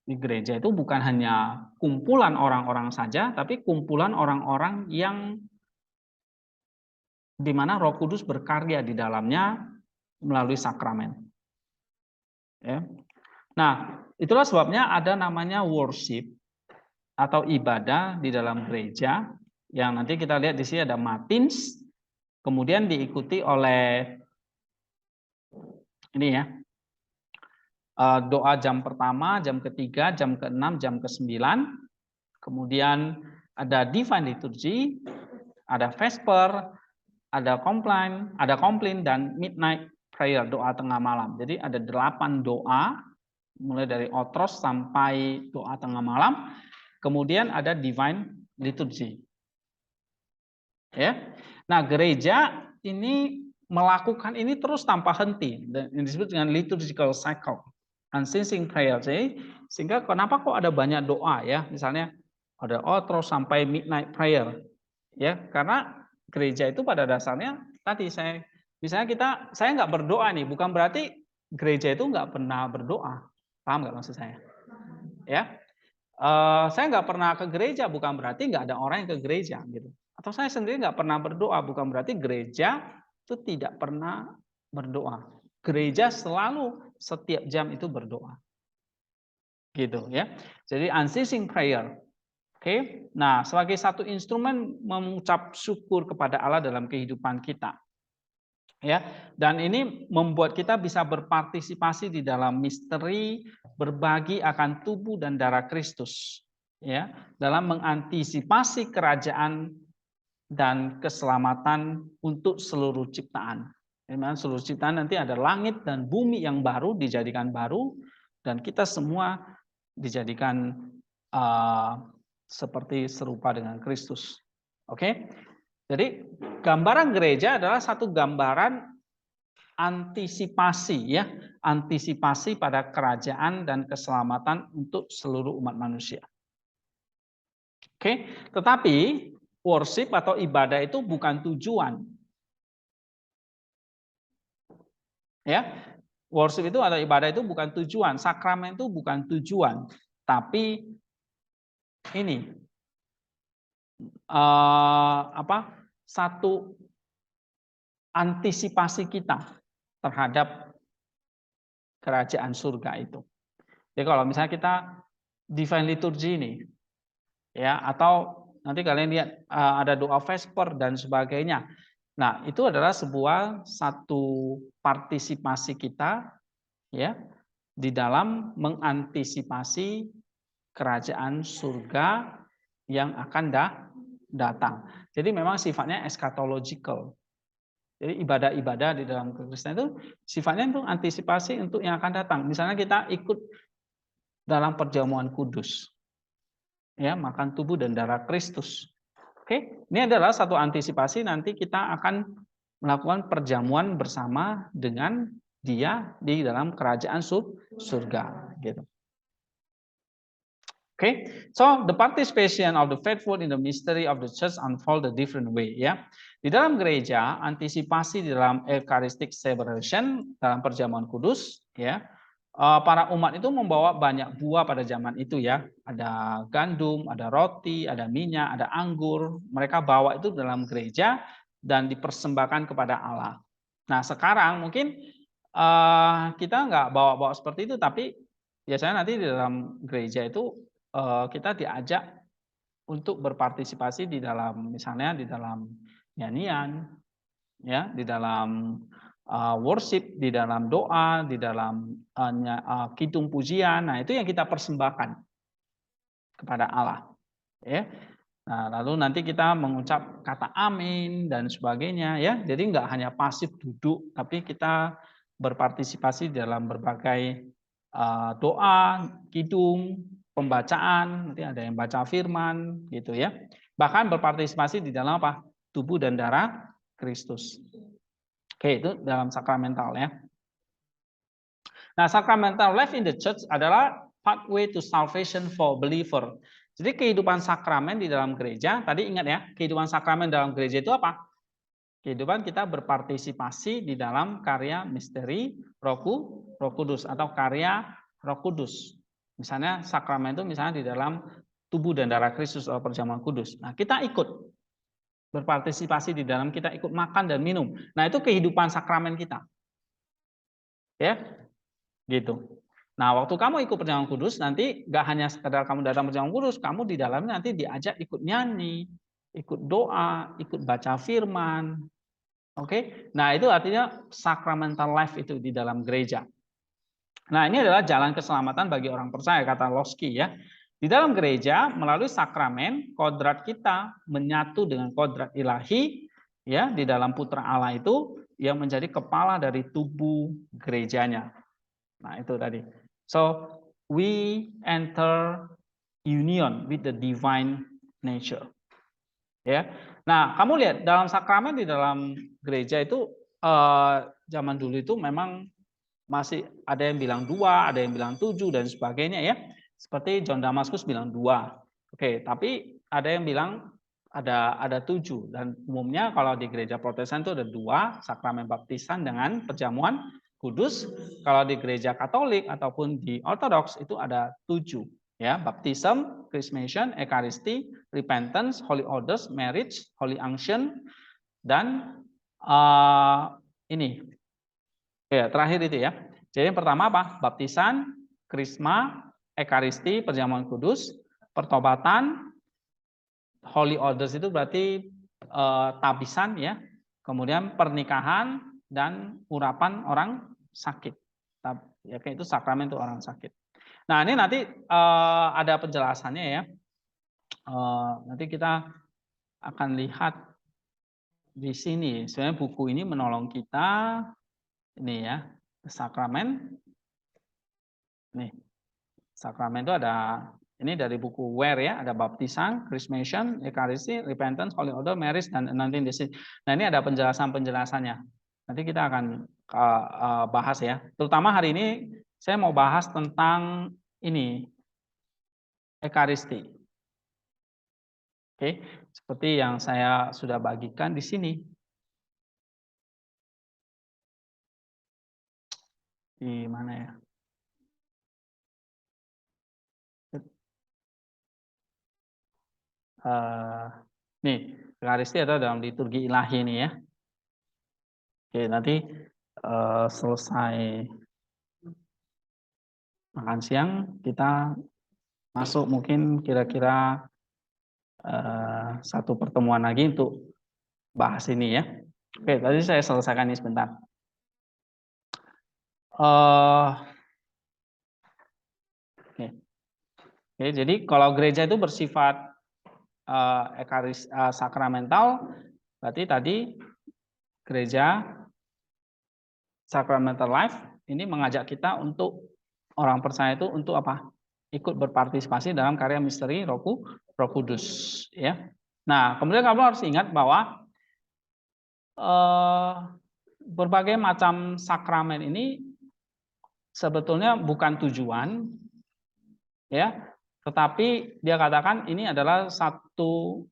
Di gereja itu bukan hanya kumpulan orang-orang saja, tapi kumpulan orang-orang yang di mana Roh Kudus berkarya di dalamnya melalui sakramen. Ya. Nah, itulah sebabnya ada namanya worship atau ibadah di dalam gereja yang nanti kita lihat di sini ada matins, kemudian diikuti oleh ini ya. Doa jam pertama, jam ketiga, jam ke-6, jam ke-9. Kemudian ada divine liturgy, ada vesper, ada komplain dan midnight prayer, doa tengah malam. Jadi ada 8 doa mulai dari otros sampai doa tengah malam. Kemudian ada divine liturgy. Ya. Nah, gereja ini melakukan ini terus tanpa henti dan disebut dengan liturgical cycle. Unceasing prayer. Sehingga kenapa kok ada banyak doa ya? Misalnya ada otros sampai midnight prayer. Ya, karena gereja itu pada dasarnya tadi saya nggak berdoa nih, bukan berarti gereja itu nggak pernah berdoa. Paham nggak maksud saya? Ya, saya nggak pernah ke gereja bukan berarti nggak ada orang yang ke gereja gitu. Atau saya sendiri nggak pernah berdoa bukan berarti gereja itu tidak pernah berdoa. Gereja selalu setiap jam itu berdoa. Gitu ya. Jadi unceasing prayer. Oke. Nah, sebagai satu instrumen mengucap syukur kepada Allah dalam kehidupan kita. Ya, dan ini membuat kita bisa berpartisipasi di dalam misteri berbagi akan tubuh dan darah Kristus. ya, dalam mengantisipasi kerajaan dan keselamatan untuk seluruh ciptaan. Memang seluruh ciptaan nanti ada langit dan bumi yang baru dijadikan baru, dan kita semua dijadikan seperti serupa dengan Kristus. Oke, jadi gambaran gereja adalah satu gambaran antisipasi, ya, antisipasi pada kerajaan dan keselamatan untuk seluruh umat manusia. Oke, tetapi worship atau ibadah itu bukan tujuan. Ya, worship itu atau ibadah itu bukan tujuan, sakramen itu bukan tujuan, tapi ini satu antisipasi kita terhadap kerajaan surga itu. Jadi kalau misalnya kita divine liturgy ini, ya, atau nanti kalian lihat ada doa Vesper dan sebagainya. Nah, itu adalah satu partisipasi kita, ya, di dalam mengantisipasi kerajaan surga yang akan datang. Jadi memang sifatnya eschatological. Jadi ibadah-ibadah di dalam kekristenan itu sifatnya untuk antisipasi untuk yang akan datang. Misalnya kita ikut dalam perjamuan kudus, ya, makan tubuh dan darah Kristus. Oke, ini adalah satu antisipasi nanti kita akan melakukan perjamuan bersama dengan Dia di dalam kerajaan surga, gitu. Okay, so the participation of the faithful in the mystery of the church unfold a different way, ya. Di dalam gereja, antisipasi di dalam Eucharistic celebration, dalam perjamuan kudus, ya. Para umat itu membawa banyak buah pada zaman itu, ya. Ada gandum, ada roti, ada minyak, ada anggur. Mereka bawa itu dalam gereja dan dipersembahkan kepada Allah. Nah, sekarang mungkin kita nggak bawa-bawa seperti itu, tapi biasanya nanti di dalam gereja itu kita diajak untuk berpartisipasi di dalam, misalnya di dalam nyanyian, ya, di dalam worship, di dalam doa, di dalam kidung pujian. Nah, itu yang kita persembahkan kepada Allah, ya. Nah, lalu nanti kita mengucap kata amin dan sebagainya, ya. Jadi nggak hanya pasif duduk, tapi kita berpartisipasi dalam berbagai doa, kidung, pembacaan, nanti ada yang baca firman, gitu, ya. Bahkan berpartisipasi di dalam apa? Tubuh dan darah Kristus. Oke, itu dalam sakramental, ya. Nah, sacramental life in the church adalah pathway to salvation for believer. Jadi kehidupan sakramen di dalam gereja, tadi ingat ya, kehidupan sakramen dalam gereja itu apa? Kehidupan kita berpartisipasi di dalam karya misteri Roh Kudus atau karya Roh Kudus. Misalnya sakramen itu misalnya di dalam tubuh dan darah Kristus atau perjamuan kudus. Nah, kita ikut berpartisipasi di dalam, kita ikut makan dan minum. Nah, itu kehidupan sakramen kita. Ya, gitu. Nah, waktu kamu ikut perjamuan kudus, nanti gak hanya sekedar kamu datang perjamuan kudus, kamu di dalamnya nanti diajak ikut nyanyi, ikut doa, ikut baca firman. Oke, nah itu artinya sacramental life itu di dalam gereja. Nah, ini adalah jalan keselamatan bagi orang percaya, kata Lossky, ya. Di dalam gereja, melalui sakramen, kodrat kita menyatu dengan kodrat ilahi, ya, di dalam Putra Allah itu yang menjadi kepala dari tubuh gerejanya. Nah, itu tadi. So, we enter union with the divine nature. Ya. Nah, kamu lihat dalam sakramen di dalam gereja itu zaman dulu itu memang masih ada yang bilang 2, ada yang bilang 7 dan sebagainya, ya. Seperti John Damaskus bilang 2. Oke, tapi ada yang bilang ada 7, dan umumnya kalau di gereja Protestan itu ada 2, sakramen baptisan dengan perjamuan kudus. Kalau di gereja Katolik ataupun di Ortodoks itu ada 7, ya, baptism, chrismation, Ekaristi, repentance, holy orders, marriage, holy unction, dan ini. Ya, terakhir itu, ya. Jadi yang pertama apa? Baptisan, krisma, Ekaristi, perjamuan kudus, pertobatan, holy orders itu berarti tabisan, ya. Kemudian pernikahan dan urapan orang sakit. Ya, itu sakramen untuk orang sakit. Nah, ini nanti ada penjelasannya, ya. nanti kita akan lihat di sini. Sebenarnya buku ini menolong kita, ini ya, sakramen. Nih, sakramen itu ada, ini dari buku Ware ya, ada baptisan, Chrismation, Ekaristi, Repentance, Holy Order, Marriage, dan Anointing Disease. Nah, ini ada penjelasan-penjelasannya. Nanti kita akan bahas ya. Terutama hari ini saya mau bahas tentang ini, Ekaristi. Oke, seperti yang saya sudah bagikan di sini. Di mana ya? Nih, Ekaristi atau dalam liturgi ilahi ini ya. Oke, nanti selesai makan siang kita masuk mungkin kira-kira satu pertemuan lagi untuk bahas ini ya. Oke, tadi saya selesaikan ini sebentar. Oke, jadi kalau gereja itu bersifat sakramental, berarti tadi gereja sacramental life ini mengajak kita untuk orang percaya itu untuk apa? Ikut berpartisipasi dalam karya misteri Roh Kudus, ya. Nah, kemudian kamu harus ingat bahwa berbagai macam sakramen ini sebetulnya bukan tujuan, ya, tetapi dia katakan ini adalah satu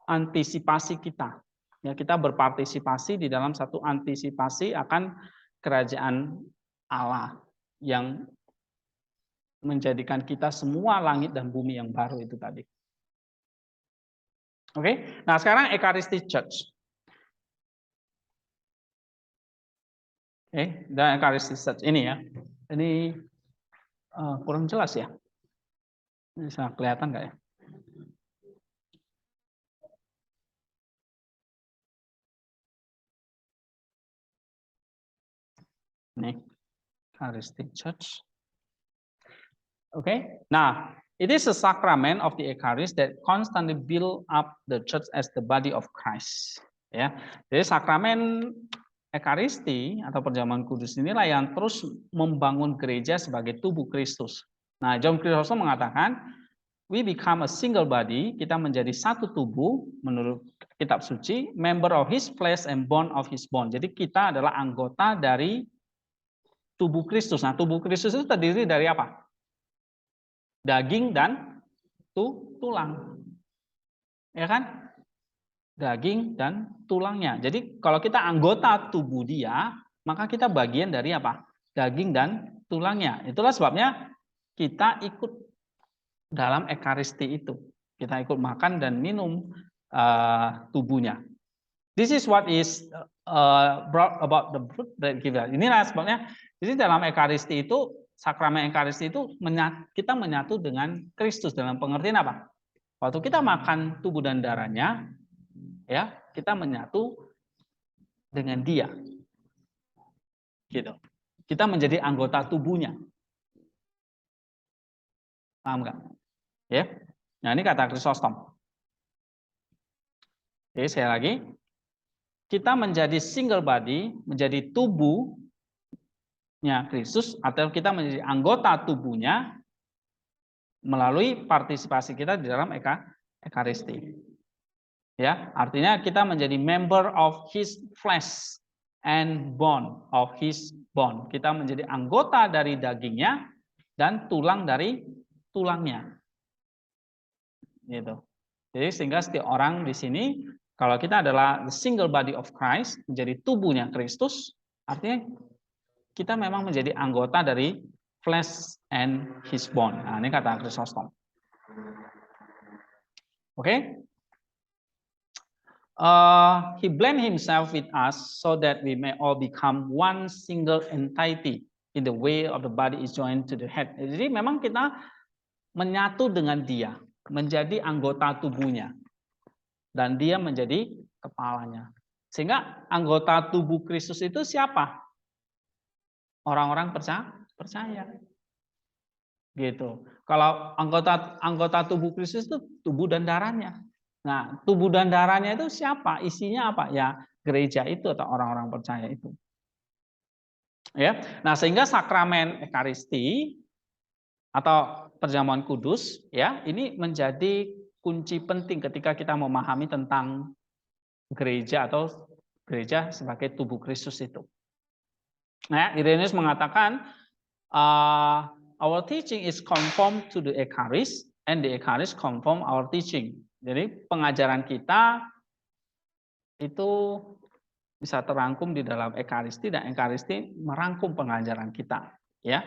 antisipasi kita. Ya, kita berpartisipasi di dalam satu antisipasi akan kerajaan Allah yang menjadikan kita semua langit dan bumi yang baru itu tadi. Oke, nah sekarang Eucharistic Church. Oke, dan Eucharistic Church ini ya, ini kurang jelas ya. Bisa kelihatan nggak ya? Nih, Eucharistic Church. Oke, nah, it is a sacrament of the Eucharist that constantly build up the church as the body of Christ. Ya, jadi sakramen Ekaristi atau perjamuan kudus inilah yang terus membangun gereja sebagai tubuh Kristus. Nah, John Chrysostom mengatakan, we become a single body, kita menjadi satu tubuh menurut kitab suci, member of his flesh and bone of his bone. Jadi kita adalah anggota dari tubuh Kristus. Nah, tubuh Kristus itu terdiri dari apa? Daging dan tulang. Ya kan? Daging dan tulangnya. Jadi kalau kita anggota tubuh dia, maka kita bagian dari apa? Daging dan tulangnya. Itulah sebabnya kita ikut dalam Ekaristi itu. Kita ikut makan dan minum tubuhnya. This is what is brought about the fruit that giver. Inilah sebabnya. Jadi dalam Ekaristi itu, sakramen Ekaristi itu kita menyatu dengan Kristus dalam pengertian apa? Waktu kita makan tubuh dan darahnya, ya kita menyatu dengan Dia, gitu. Kita menjadi anggota tubuhnya, paham nggak? Ya, nah ini kata Chrysostom. Oke, sekali lagi, kita menjadi single body, menjadi tubuhnya Kristus, atau kita menjadi anggota tubuhnya melalui partisipasi kita di dalam Ekaristi. Ya, artinya kita menjadi member of his flesh and bone of his bone. Kita menjadi anggota dari dagingnya dan tulang dari tulangnya. Gitu. Jadi sehingga setiap orang di sini, kalau kita adalah the single body of Christ, menjadi tubuhnya Kristus, artinya kita memang menjadi anggota dari flesh and his bone. Nah, ini kata Chrysostom. Oke. He blend himself with us so that we may all become one single entity in the way of the body is joined to the head. Jadi memang kita menyatu dengan dia, menjadi anggota tubuhnya, dan dia menjadi kepalanya. Sehingga anggota tubuh Kristus itu siapa? Orang-orang percaya. Gitu. Kalau anggota tubuh Kristus itu tubuh dan darahnya. Nah, tubuh dan darahnya itu siapa? Isinya apa? Ya, gereja itu atau orang-orang percaya itu. Ya. Nah, sehingga sakramen Ekaristi atau perjamuan kudus ya, ini menjadi kunci penting ketika kita memahami tentang gereja atau gereja sebagai tubuh Kristus itu. Nah, Irenaeus mengatakan our teaching is conform to the Eucharist and the Eucharist conform our teaching. Jadi pengajaran kita itu bisa terangkum di dalam Ekaristi dan Ekaristi merangkum pengajaran kita, ya.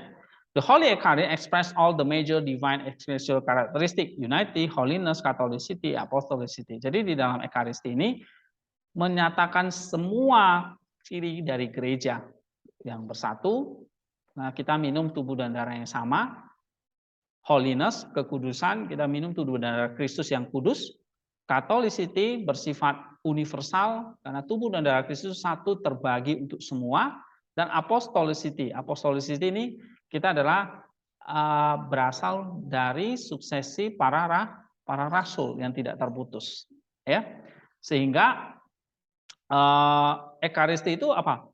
The Holy Eucharist express all the major divine ecclesial characteristic, unity, holiness, Catholicity, apostolicity. Jadi di dalam Ekaristi ini menyatakan semua ciri dari gereja yang bersatu. Nah, kita minum tubuh dan darah yang sama. Holiness, kekudusan, kita minum tubuh dan darah Kristus yang kudus. Catholicity bersifat universal karena tubuh dan darah Kristus satu terbagi untuk semua. Dan apostolicity, apostolicity ini kita adalah berasal dari suksesi para rasul yang tidak terputus, ya. Sehingga Ekaristi itu apa?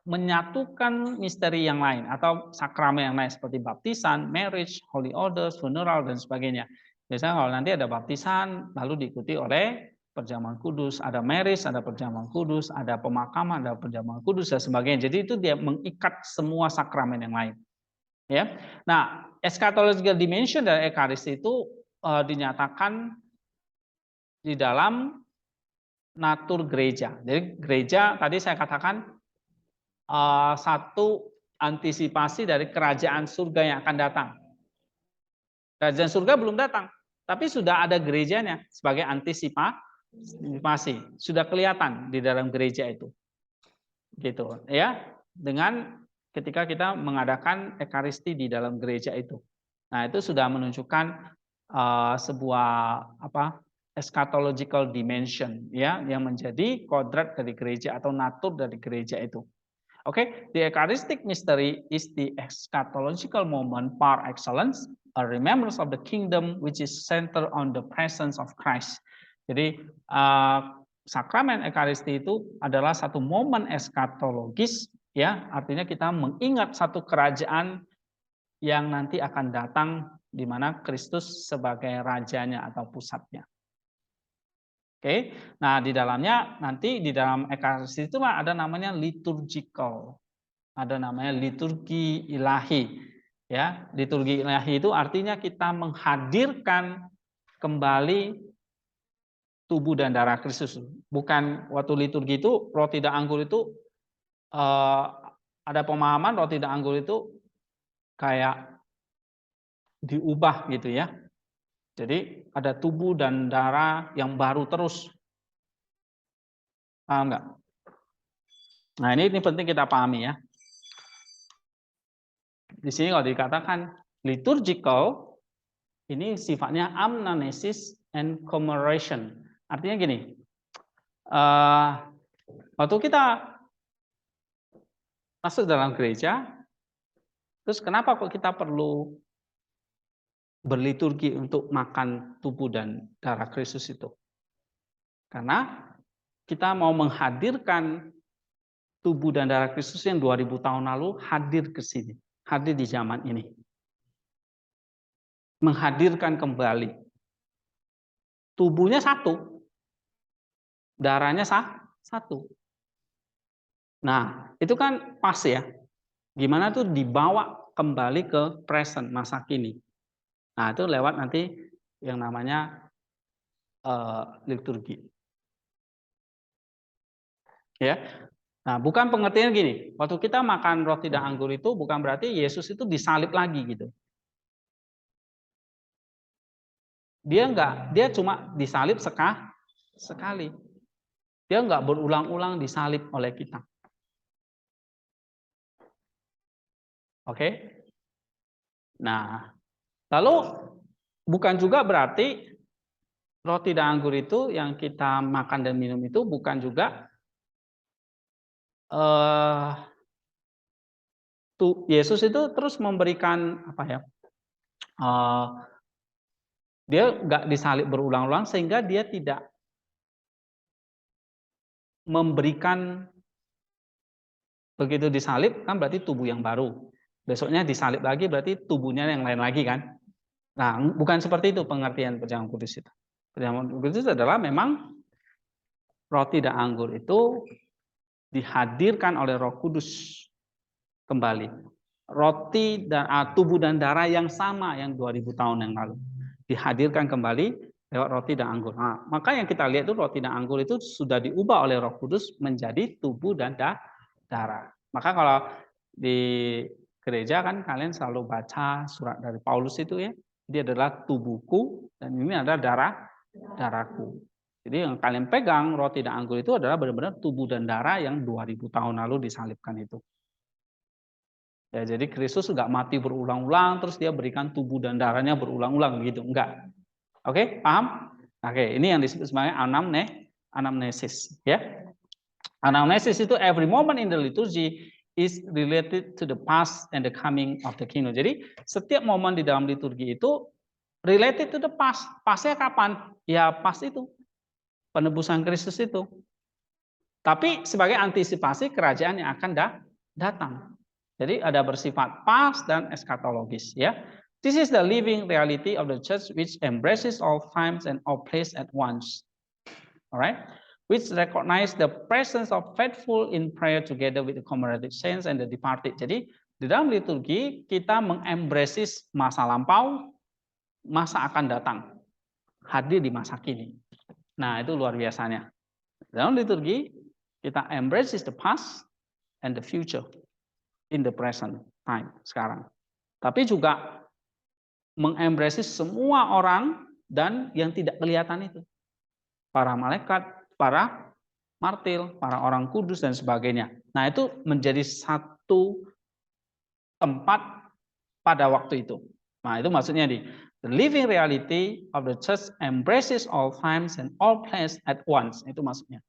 Menyatukan misteri yang lain atau sakramen yang lain seperti baptisan, marriage, holy orders, funeral dan sebagainya. Biasanya kalau nanti ada baptisan lalu diikuti oleh perjamuan kudus, ada marriage, ada perjamuan kudus, ada pemakaman, ada perjamuan kudus dan sebagainya. Jadi itu dia mengikat semua sakramen yang lain. Ya. Nah, eschatological dimension dari Ekaristi itu dinyatakan di dalam natur gereja. Jadi gereja tadi saya katakan satu antisipasi dari kerajaan surga yang akan datang. Kerajaan surga belum datang, tapi sudah ada gerejanya sebagai antisipasi. Sudah kelihatan di dalam gereja itu. Gitu, ya. Dengan ketika kita mengadakan Ekaristi di dalam gereja itu. Nah, itu sudah menunjukkan sebuah eschatological dimension ya yang menjadi kodrat dari gereja atau natur dari gereja itu. Okay, the Eucharistic mystery is the eschatological moment par excellence, a remembrance of the kingdom which is centered on the presence of Christ. Jadi sakramen Ekaristi itu adalah satu momen eskatologis, ya, artinya kita mengingat satu kerajaan yang nanti akan datang di mana Kristus sebagai rajanya atau pusatnya. Oke, nah di dalamnya nanti di dalam Ekaristi itulah ada namanya liturgical, ada namanya liturgi ilahi, ya. Liturgi ilahi itu artinya kita menghadirkan kembali tubuh dan darah Kristus. Bukan waktu liturgi itu roti dan anggur itu ada pemahaman roti dan anggur itu kayak diubah gitu ya. Jadi ada tubuh dan darah yang baru terus. Paham enggak? Nah, ini penting kita pahami ya. Di sini kalau dikatakan liturgical, ini sifatnya amnesis and commemoration. Artinya gini, waktu kita masuk dalam gereja, terus kenapa kok kita perlu berliturgi untuk makan tubuh dan darah Kristus itu? Karena kita mau menghadirkan tubuh dan darah Kristus yang 2000 tahun lalu hadir ke sini, hadir di zaman ini. Menghadirkan kembali. Tubuhnya satu, darahnya satu. Nah, itu kan pas ya. Gimana tuh dibawa kembali ke present, masa kini. Nah, itu lewat nanti yang namanya liturgi. Ya. Nah, bukan pengertian gini. Waktu kita makan roti dan anggur itu bukan berarti Yesus itu disalib lagi gitu. Dia cuma disalib sekali. Dia enggak berulang-ulang disalib oleh kita. Oke. Nah, lalu bukan juga berarti roti dan anggur itu yang kita makan dan minum itu bukan juga Yesus itu terus memberikan apa ya? dia nggak disalib berulang-ulang sehingga dia tidak memberikan, begitu disalib kan berarti tubuh yang baru. Besoknya disalib lagi berarti tubuhnya yang lain lagi kan. Nah, bukan seperti itu pengertian perjamuan kudus itu. Perjamuan kudus itu adalah memang roti dan anggur itu dihadirkan oleh Roh Kudus kembali. Roti dan tubuh dan darah yang sama yang 2000 tahun yang lalu dihadirkan kembali lewat roti dan anggur. Nah, maka yang kita lihat itu roti dan anggur itu sudah diubah oleh Roh Kudus menjadi tubuh dan darah. Maka kalau di gereja kan kalian selalu baca surat dari Paulus itu ya. Dia adalah tubuhku dan ini adalah darahku. Jadi yang kalian pegang roti dan anggur itu adalah benar-benar tubuh dan darah yang 2000 tahun lalu disalibkan itu. Ya, jadi Kristus nggak mati berulang-ulang terus dia berikan tubuh dan darahnya berulang-ulang gitu, enggak. Oke, paham? Oke, ini yang disebut sebagai anamnesis, ya. Anamnesis itu every moment in the liturgy is related to the past and the coming of the kingdom. Jadi setiap momen di dalam liturgi itu related to the past. Pastnya kapan? Ya pas itu penebusan Kristus itu. Tapi sebagai antisipasi kerajaan yang akan datang. Jadi ada bersifat past dan eskatologis, ya. This is the living reality of the church which embraces all times and all place at once. Alright, which recognize the presence of faithful in prayer together with the commemorated saints and the departed. Jadi di dalam liturgi kita mengembraces masa lampau, masa akan datang, hadir di masa kini. Nah, itu luar biasanya. Dalam liturgi kita embraces the past and the future in the present time sekarang. Tapi juga mengembraces semua orang dan yang tidak kelihatan itu. Para malaikat, para martir, para orang kudus dan sebagainya. Nah, itu menjadi satu tempat pada waktu itu. Nah, itu maksudnya di the living reality of the church embraces all times and all place at once. Itu maksudnya.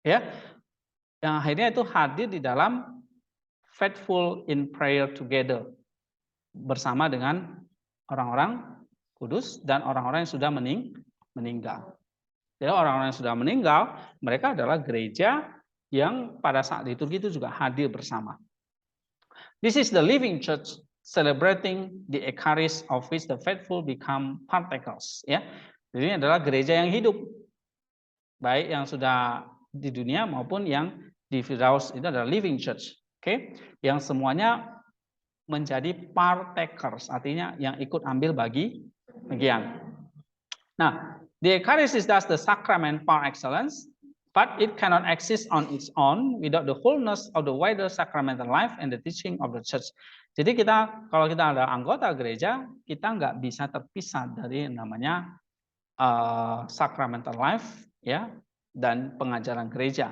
Ya. Yang akhirnya itu hadir di dalam faithful in prayer together bersama dengan orang-orang kudus dan orang-orang yang sudah meninggal. Jadi orang-orang yang sudah meninggal, mereka adalah gereja yang pada saat liturgi itu juga hadir bersama. This is the living church celebrating the Eucharist of which the faithful become partakers. Ya, jadi ini adalah gereja yang hidup, baik yang sudah di dunia maupun yang di Firdaus, itu adalah living church. Oke, yang semuanya menjadi partakers, artinya yang ikut ambil bagian. Nah, the Eucharist is thus the sacrament par excellence, but it cannot exist on its own without the wholeness of the wider sacramental life and the teaching of the church. Jadi kalau kita ada anggota gereja, kita nggak bisa terpisah dari yang namanya sacramental life, ya, dan pengajaran gereja.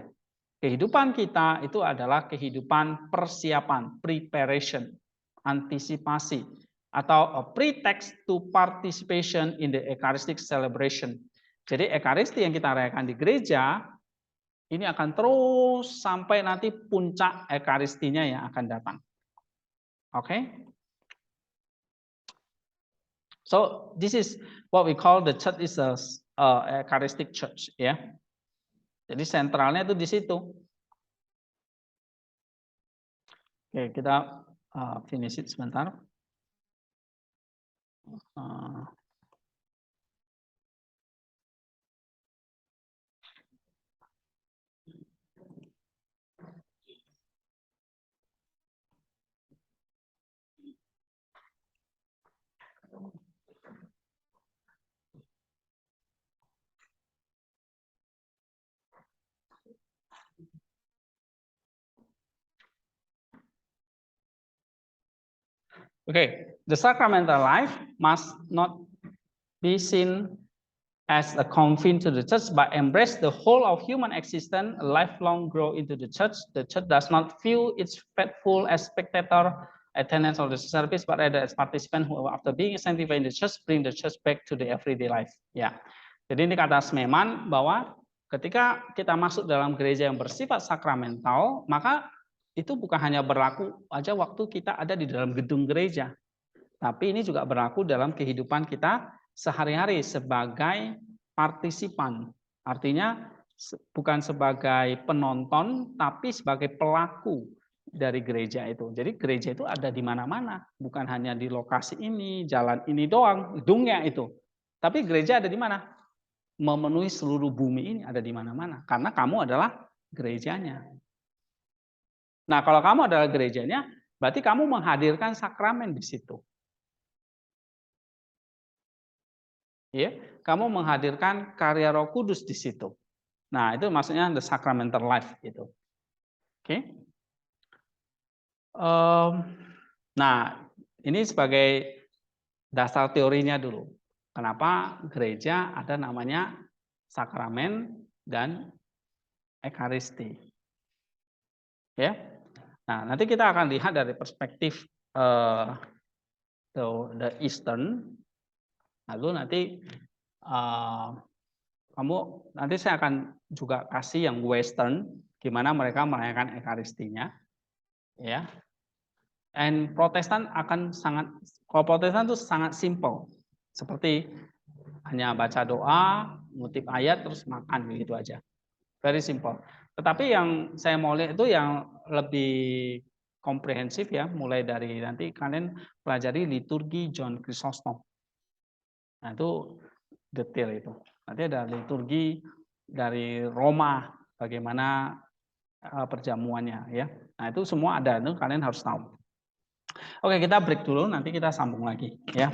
Kehidupan kita itu adalah kehidupan persiapan, preparation, antisipasi, atau a pretext to participation in the Eucharistic celebration. Jadi Ekaristi yang kita rayakan di gereja ini akan terus sampai nanti puncak Ekaristinya yang akan datang. Oke? So this is what we call the church is a Eucharistic church, ya. Jadi sentralnya itu di situ. Oke, kita finish it sebentar. Okay, the sacramental life must not be seen as a confine to the church, but embrace the whole of human existence, a lifelong grow into the church. The church does not view its faithful as spectator, attendants of the service, but rather as participant who, after being sanctified in the church, bring the church back to the everyday life. Ya, jadi ini kata Smeman bahwa ketika kita masuk dalam gereja yang bersifat sakramental, maka itu bukan hanya berlaku aja waktu kita ada di dalam gedung gereja, Tapi ini juga berlaku dalam kehidupan kita sehari-hari sebagai partisipan. Artinya bukan sebagai penonton, tapi sebagai pelaku dari gereja itu. Jadi gereja itu ada di mana-mana, bukan hanya di lokasi ini, jalan ini doang, gedungnya itu. Tapi gereja ada di mana? Memenuhi seluruh bumi ini, ada di mana-mana. Karena kamu adalah gerejanya. Nah, kalau kamu adalah gerejanya, berarti kamu menghadirkan sakramen di situ. Ya, kamu menghadirkan karya Roh Kudus di situ. Nah, itu maksudnya the sacramental life gitu. Oke. Nah, ini sebagai dasar teorinya dulu. Kenapa gereja ada namanya sakramen dan ekaristi. Ya. Nah, nanti kita akan lihat dari perspektif the Eastern. Lalu nanti nanti saya akan juga kasih yang Western, gimana mereka merayakan ekaristinya, ya. And Protestan akan kalau Protestan itu sangat simple, seperti hanya baca doa, ngutip ayat, terus makan gitu aja, very simple. Tetapi yang saya mau lihat itu yang lebih komprehensif ya, mulai dari nanti kalian pelajari liturgi John Chrysostom. Nah itu detail itu. Nanti ada liturgi dari Roma, bagaimana perjamuannya ya. Nah itu semua ada, itu kalian harus tahu. Oke, kita break dulu, nanti kita sambung lagi ya.